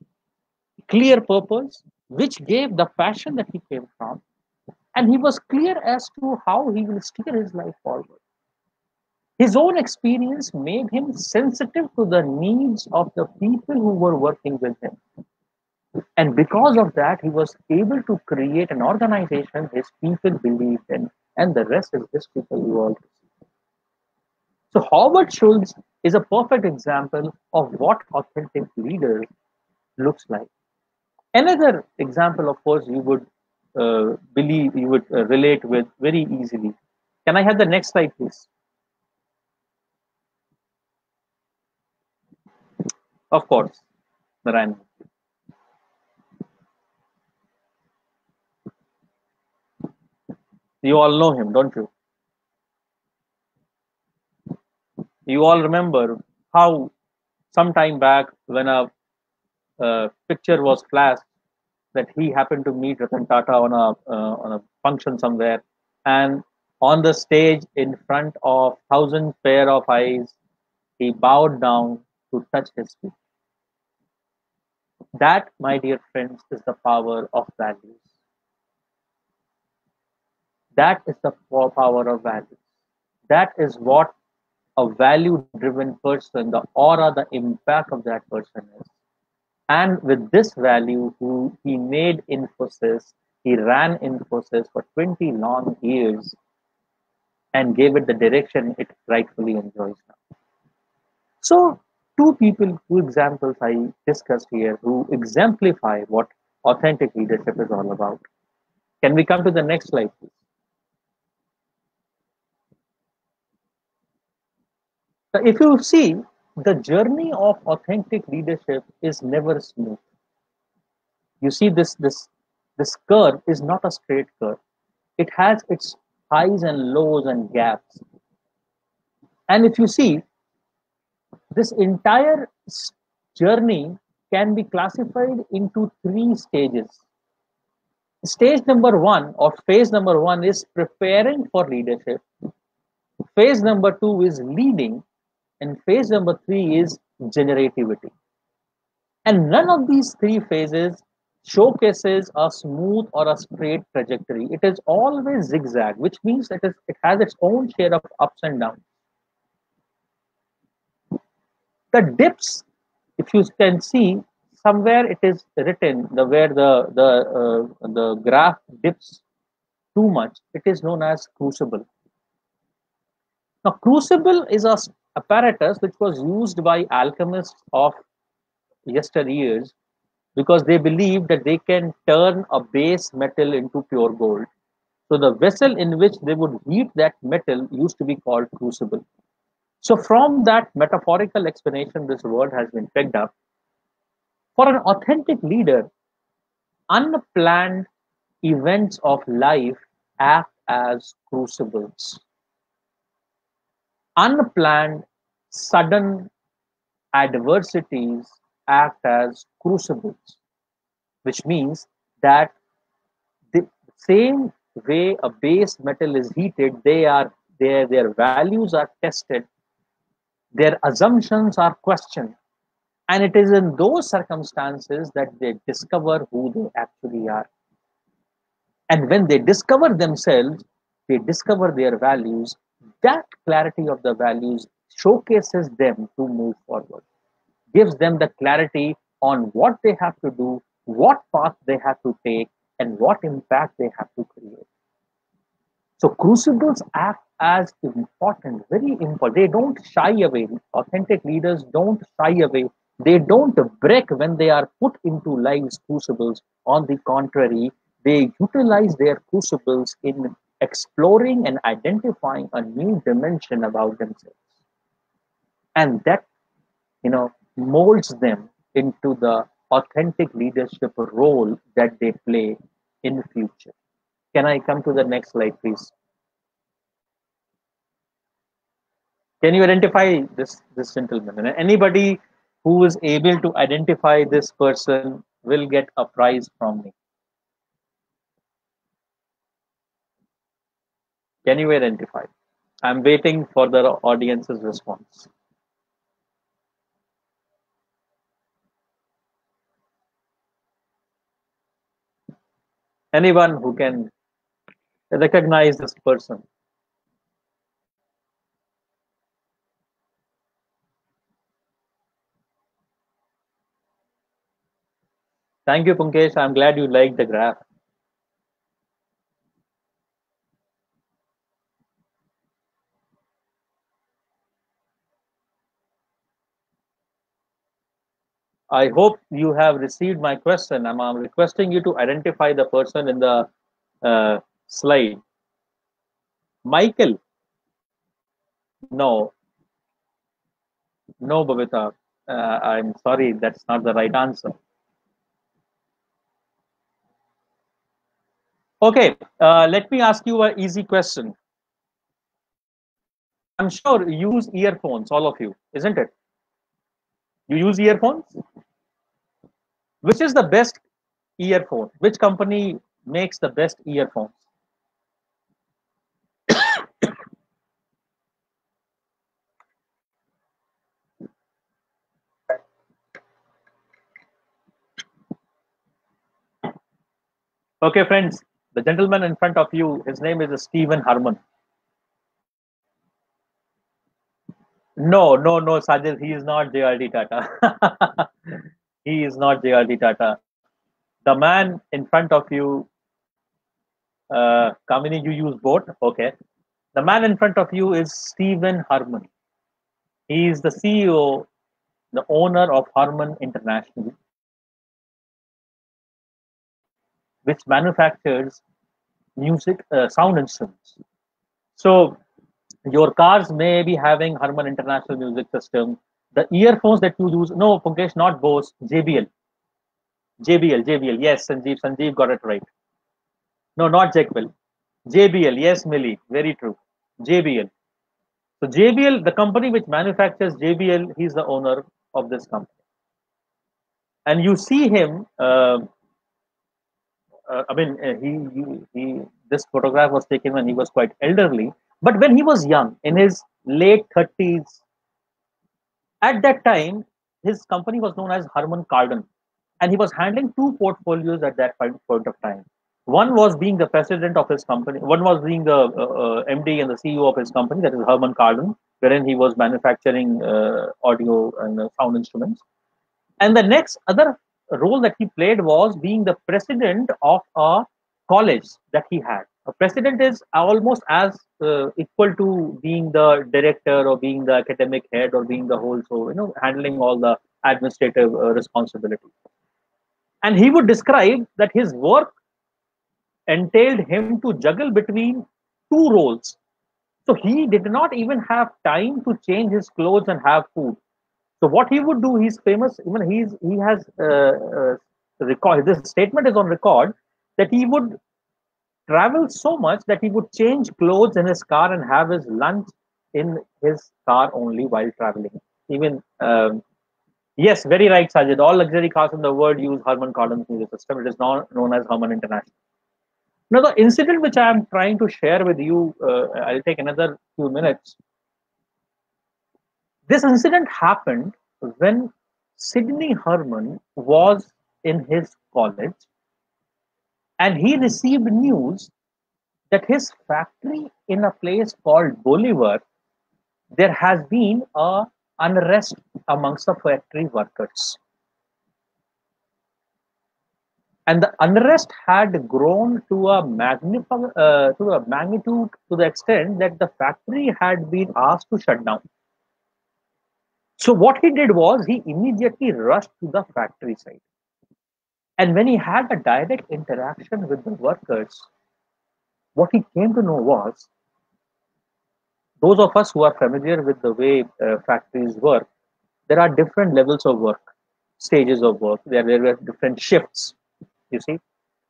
clear purpose, which gave the passion that he came from. And he was clear as to how he will steer his life forward. His own experience made him sensitive to the needs of the people who were working with him. And because of that, he was able to create an organization his people believed in. And the rest is history for you all to see. So Howard Schultz is a perfect example of what authentic leader looks like. Another example, of course, you would relate with very easily. Can I have the next slide, please? Of course, Narayan. You all know him, don't you? You all remember how some time back when a picture was flashed that he happened to meet Ratan Tata on a function somewhere, and on the stage in front of thousand pair of eyes, he bowed down to touch his feet. That, my dear friends, is the power of values. That is the power of values. That is what a value-driven person, the aura, the impact of that person is. And with this value, he made Infosys, he ran Infosys for 20 long years and gave it the direction it rightfully enjoys now. So, two examples I discussed here who exemplify what authentic leadership is all about. Can we come to the next slide, please? If you see, the journey of authentic leadership is never smooth. You see, this curve is not a straight curve. It has its highs and lows and gaps. And if you see, this entire journey can be classified into 3 stages. Stage number 1 or phase number 1 is preparing for leadership. Phase number 2 is leading. And phase number 3 is generativity. And none of these 3 phases showcases a smooth or a straight trajectory. It is always zigzag, which means that it has its own share of ups and downs. The dips, if you can see, somewhere it is written where the graph dips too much, it is known as crucible. Now, crucible is a apparatus which was used by alchemists of yesteryears because they believed that they can turn a base metal into pure gold. So the vessel in which they would heat that metal used to be called crucible. So from that metaphorical explanation, this word has been picked up. For an authentic leader, unplanned events of life act as crucibles. Unplanned, sudden adversities act as crucibles, which means that the same way a base metal is heated, their values are tested, their assumptions are questioned, and it is in those circumstances that they discover who they actually are. And when they discover themselves, they discover their values. That clarity of the values showcases them to move forward, gives them the clarity on what they have to do, what path they have to take, and what impact they have to create. So crucibles act as important, very important. They don't shy away. Authentic leaders don't shy away. They don't break when they are put into life's crucibles. On the contrary, they utilize their crucibles in exploring and identifying a new dimension about themselves. And that, molds them into the authentic leadership role that they play in the future. Can I come to the next slide, please? Can you identify this gentleman? And anybody who is able to identify this person will get a prize from me. Can you identify? I'm waiting for the audience's response. Anyone who can recognize this person? Thank you, Punkesh. I'm glad you liked the graph. I hope you have received my question. I'm requesting you to identify the person in the slide. Michael? No. No, Babita. I'm sorry, that's not the right answer. Okay, let me ask you an easy question. I'm sure you use earphones, all of you, isn't it? You use earphones? Which is the best earphone? Which company makes the best earphones? Okay, friends, the gentleman in front of you, his name is Stephen Harmon. No, no, no, Sajid, he is not JRD Tata. He is not JRD Tata. The man in front of you, Kamini, you use both? Okay. The man in front of you is Stephen Harmon. He is the CEO, the owner of Harman International, which manufactures music, sound instruments. So your cars may be having Harman International Music System. The earphones that you use, no, Punkesh, not Bose, JBL. JBL, yes, Sanjeev got it right. No, not Jekyll. JBL, yes, Millie, very true. JBL. So JBL, the company which manufactures JBL, he's the owner of this company. And you see him, I mean, this photograph was taken when he was quite elderly, but when he was young, in his late 30s, at that time, his company was known as Harman Kardon, and he was handling two portfolios at that point of time. One was being the president of his company, one was being the MD and the CEO of his company, that is Harman Kardon, wherein he was manufacturing audio and sound instruments. And the next other role that he played was being the president of a college that he had. A president is almost as equal to being the director or being the academic head or being the whole, so handling all the administrative responsibility. And he would describe that his work entailed him to juggle between two roles. So he did not even have time to change his clothes and have food. So what he would do, he's famous. Even he has record. This statement is on record that he would travel so much that he would change clothes in his car and have his lunch in his car only while traveling. Even yes, very right, Sajid. All luxury cars in the world use Harman Kardon's music system. It is known as Harman International. Now, the incident which I am trying to share with you, I'll take another few minutes. This incident happened when Sidney Herman was in his college and he received news that his factory in a place called Bolivar, there has been a unrest amongst the factory workers. And the unrest had grown to a magnitude to the extent that the factory had been asked to shut down. So what he did was he immediately rushed to the factory site. And when he had a direct interaction with the workers, what he came to know was, those of us who are familiar with the way factories work, there are different levels of work, stages of work. There are different shifts, you see,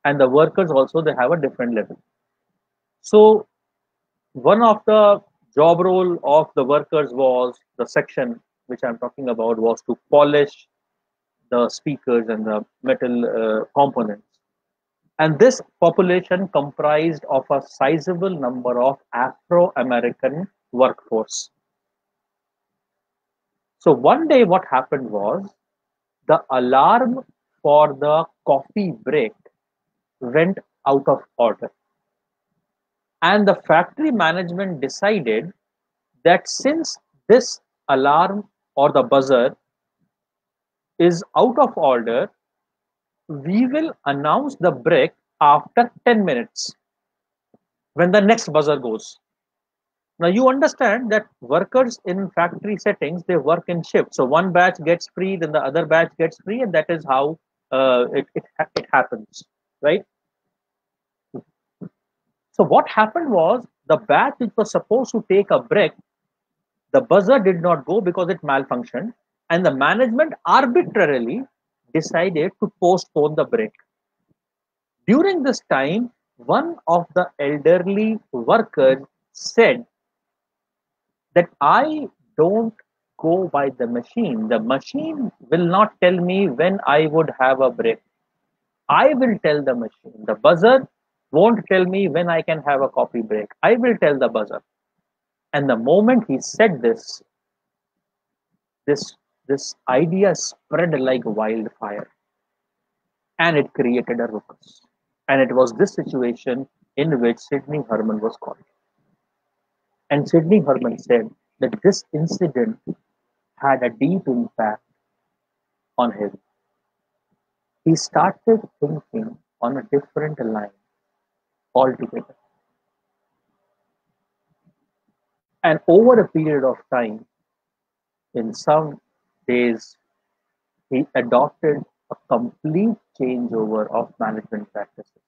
and the workers also, they have a different level. So one of the job role of the workers was, the section which I'm talking about was to polish the speakers and the metal components. And this population comprised of a sizable number of Afro-American workforce. So one day what happened was the alarm for the coffee break went out of order. And the factory management decided that since this alarm or the buzzer is out of order, we will announce the break after 10 minutes when the next buzzer goes. Now you understand that workers in factory settings, they work in shifts. So one batch gets free, then the other batch gets free, and that is how it happens, right? So what happened was the batch which was supposed to take a break, the buzzer did not go because it malfunctioned, and the management arbitrarily decided to postpone the break. During this time, one of the elderly workers said that I don't go by the machine. The machine will not tell me when I would have a break. I will tell the machine. The buzzer won't tell me when I can have a coffee break. I will tell the buzzer. And the moment he said this, this idea spread like wildfire, and it created a ruckus. And it was this situation in which Sidney Herman was called. And Sidney Herman said that this incident had a deep impact on him. He started thinking on a different line altogether. And over a period of time, in some days, he adopted a complete changeover of management practices.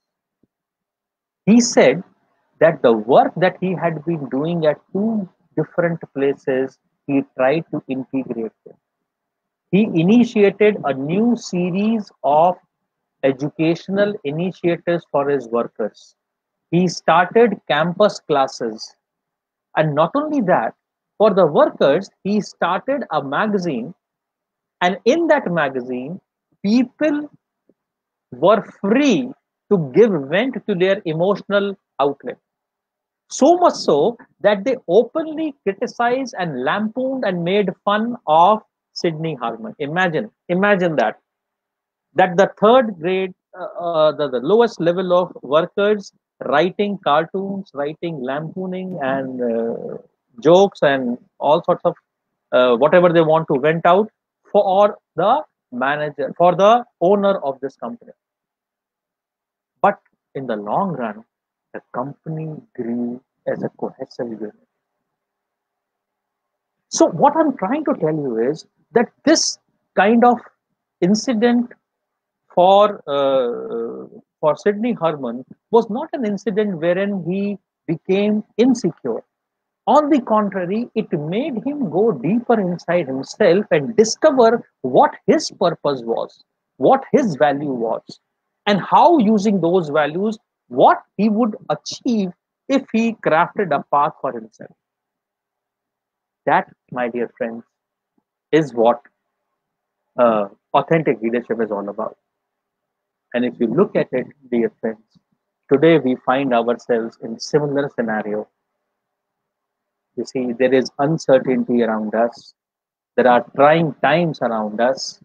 He said that the work that he had been doing at two different places, he tried to integrate them. He initiated a new series of educational initiatives for his workers. He started campus classes. And not only that, for the workers, he started a magazine. And in that magazine, people were free to give vent to their emotional outlet. So much so that they openly criticized and lampooned and made fun of Sidney Herman. Imagine that. That the third grade, the lowest level of workers writing cartoons, writing lampooning and jokes and all sorts of whatever they want to vent out for the manager, for the owner of this company. But in the long run, the company grew as a cohesive unit. So what I'm trying to tell you is that this kind of incident for Sidney Herman was not an incident wherein he became insecure. On the contrary, it made him go deeper inside himself and discover what his purpose was, what his value was, and how using those values, what he would achieve if he crafted a path for himself. That, my dear friends, is what authentic leadership is all about. And if you look at it, dear friends, today we find ourselves in similar scenario. You see, there is uncertainty around us. There are trying times around us,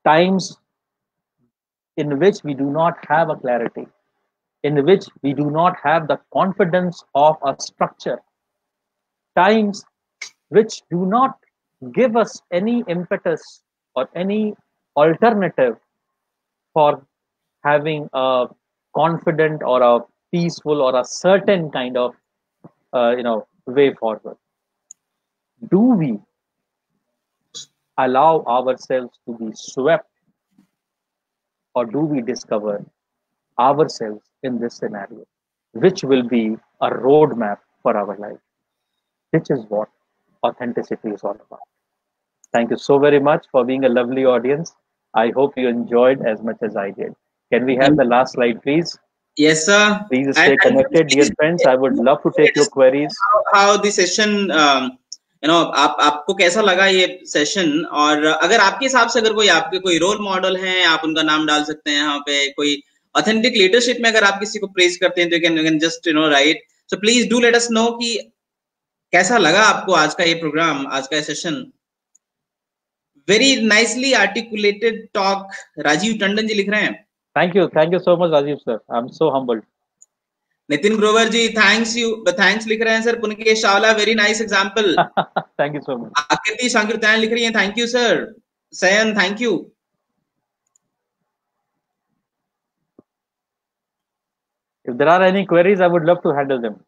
times in which we do not have a clarity, in which we do not have the confidence of a structure, times which do not give us any impetus or any alternative for having a confident or a peaceful or a certain kind of way forward. Do we allow ourselves to be swept, or do we discover ourselves in this scenario, which will be a roadmap for our life, which is what authenticity is all about. Thank you so very much for being a lovely audience. I hope you enjoyed as much as I did. Can we have the last slide, please? Yes, sir. Please stay connected, dear friends. I would love to take your queries. How the session, आपको कैसा लगा ये session, और अगर आपके हिसाब से अगर कोई आपके कोई रोल मॉडल हैं, आप उनका नाम डाल सकते हैं यहाँ पे, कोई ऑथेंटिक लीडरशिप में अगर आप किसी को प्रेज करते हैं तो you can just right. So please do let us know कि कैसा लगा आपको आज का ये प्रोग्राम, आज का session. Very nicely articulated talk. Rajeev Tandon ji लिख रहे हैं, thank you so much Rajeev sir, I am so humbled. Nitin Grover ji thanks लिख रहे हैं sir. Punkesh Chawla, very nice example. Thank you so much. Aakriti Sankirtan लिख रही हैं, thank you sir. Sayan, thank you. If there are any queries, I would love to handle them.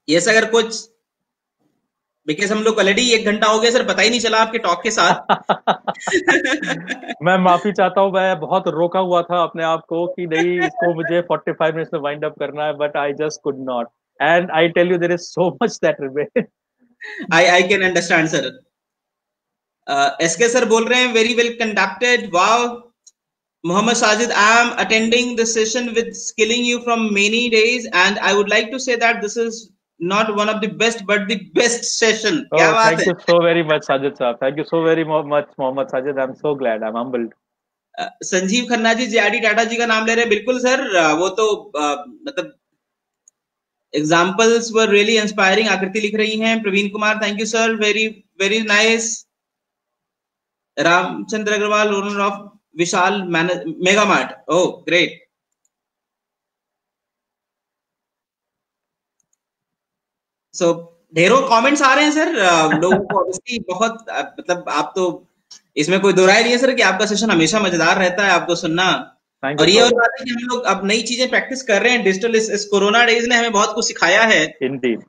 Yes, अगर कुछ, because हम लोग ऑलरेडी 1 घंटा हो गया सर, पता ही नहीं चला आपके टॉक के साथ. मैं माफी चाहता हूँ, मैं बहुत रोका हुआ था अपने आप को कि नहीं इसको मुझे 45 मिनट्स में वाइंड अप करना है, but I just could not. And I tell you there is so much that remain. I can understand sir. SK sir बोल रहे हैं very well conducted. Wow. Mohammad Sajid, I am attending this session with skilling you from many days and I would like to say that this is not one of the best but the best session. क्या बात है. Thank you so very much Sajid sir. Thank you so very much Mohammad Sajid. I'm so glad. I'm humbled. Sanjeev Khanna ji JRD Tata ji का नाम ले रहे हैं. बिल्कुल sir, वो तो मतलब एग्जांपल्स वर रियली इंस्पायरिंग. आकृति लिख रही हैं. Praveen Kumar, thank you sir, very very nice. Ramchandra Agarwal, owner of Vishal mega mart. Oh great. So ढेरों कमेंट्स आ रहे हैं सर. लोगों को ऑब्वियसली बहुत, मतलब आप तो इसमें कोई दो राय नहीं है सर कि आपका सेशन हमेशा मजेदार रहता है आपको सुनना. और ये और बात है कि हम लोग अब नई चीजें प्रैक्टिस कर रहे हैं. डिजिटल इस कोरोना डेज ने हमें बहुत कुछ सिखाया है. Indeed.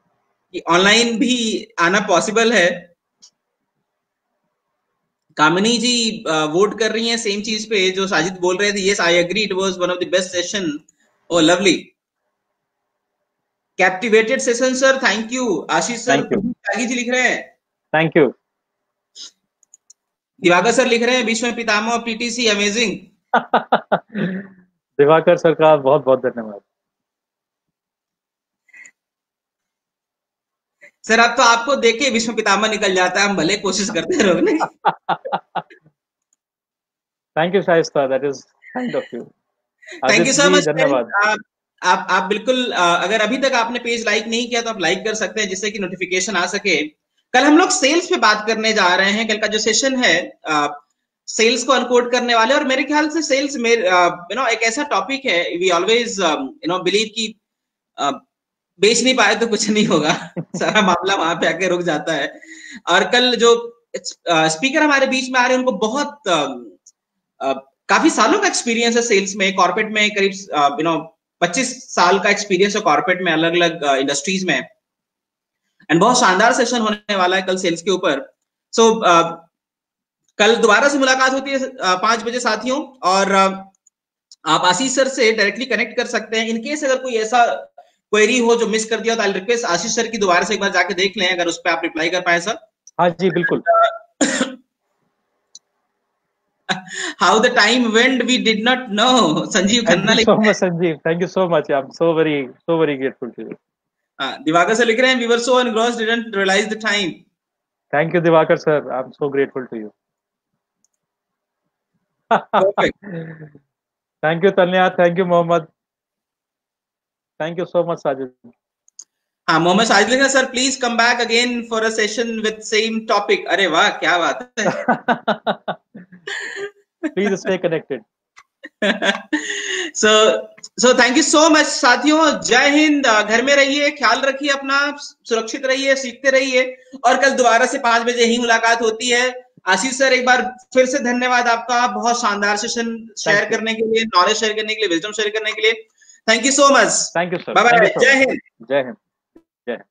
कि ऑनलाइन भी आना पॉसिबल है. कामिनी जी वोट कर रही हैं सेम चीज पे जो साजिद बोल रहे थे. Yes, I agree, it was one of the best session. Oh lovely. Captivated session sir, thank you. Ashish sir, Tyagi ji लिख रहे हैं, थैंक यू. दिवाकर सर लिख रहे हैं, विश्व पितामह पीटीसी, अमेजिंग. दिवाकर सर का बहुत बहुत धन्यवाद. सर अब तो आपको देखे विश्व पितामह निकल जाता है, हम भले कोशिश करते रहोगे. Thank you Shaista, that is kind of you. Thank you so much. धन्यवाद. आप बिल्कुल, अगर अभी तक आपने पेज लाइक नहीं किया तो आप लाइक कर सकते हैं जिससे कि नोटिफिकेशन आ सके. कल हम लोग सेल्स पे बात करने जा रहे हैं. कल का जो सेशन है सेल्स को अनकोड करने वाले. और मेरे ख्याल से सेल्स में एक ऐसा टॉपिक है, वी ऑलवेज बिलीव कि बेच नहीं पाए तो कुछ नहीं होगा. सारा मामला वहां पे आके रुक जाता है. और कल जो स्पीकर हमारे बीच में आ रहे हैं उनको बहुत काफी सालों का एक्सपीरियंस है सेल्स में. कॉर्पोरेट में करीब 25 साल का एक्सपीरियंस है कॉर्पोरेट में, अलग अलग इंडस्ट्रीज में. एंड बहुत शानदार सेशन होने वाला है कल सेल्स के ऊपर. सो कल दोबारा से मुलाकात होती है 5 बजे साथियों. और आप आशीष सर से डायरेक्टली कनेक्ट कर सकते हैं. इनकेस अगर कोई ऐसा क्वेरी हो जो मिस कर दिया तो आई रिक्वेस्ट आशीष सर की दोबारा से एक बार जाके देख लें, अगर उस पर आप रिप्लाई कर पाए सर. हाँ जी बिल्कुल. How the time went, we did not know. Sanjeev Khanna लिख रहे हैं. Sanjeev, thank you so much. I'm so very grateful to you. Diwakar sir लिख रहे हैं, we were so engrossed, didn't realize the time. Thank you Divakar sir. I'm so grateful to you. Perfect. Thank you Tanya. Thank you Mohammed. Thank you so much Sajid. Mohammad Sajid लिख रहे हैं, sir please come back again for a session with same topic. अरे वाह, क्या बात है. Please stay connected. So thank you so much साथियों. जय हिंद. घर में रहिए, ख्याल रखिए अपना, सुरक्षित रहिए, सीखते रहिए. और कल दोबारा से 5 बजे ही मुलाकात होती है. आशीष सर एक बार फिर से धन्यवाद आपका, बहुत शानदार सेशन शेयर करने के लिए, नॉलेज शेयर करने के लिए, विजडम शेयर करने के लिए. Thank you so much. Thank you sir. Bye bye. जय हिंद. जय हिंद. जय हिंद.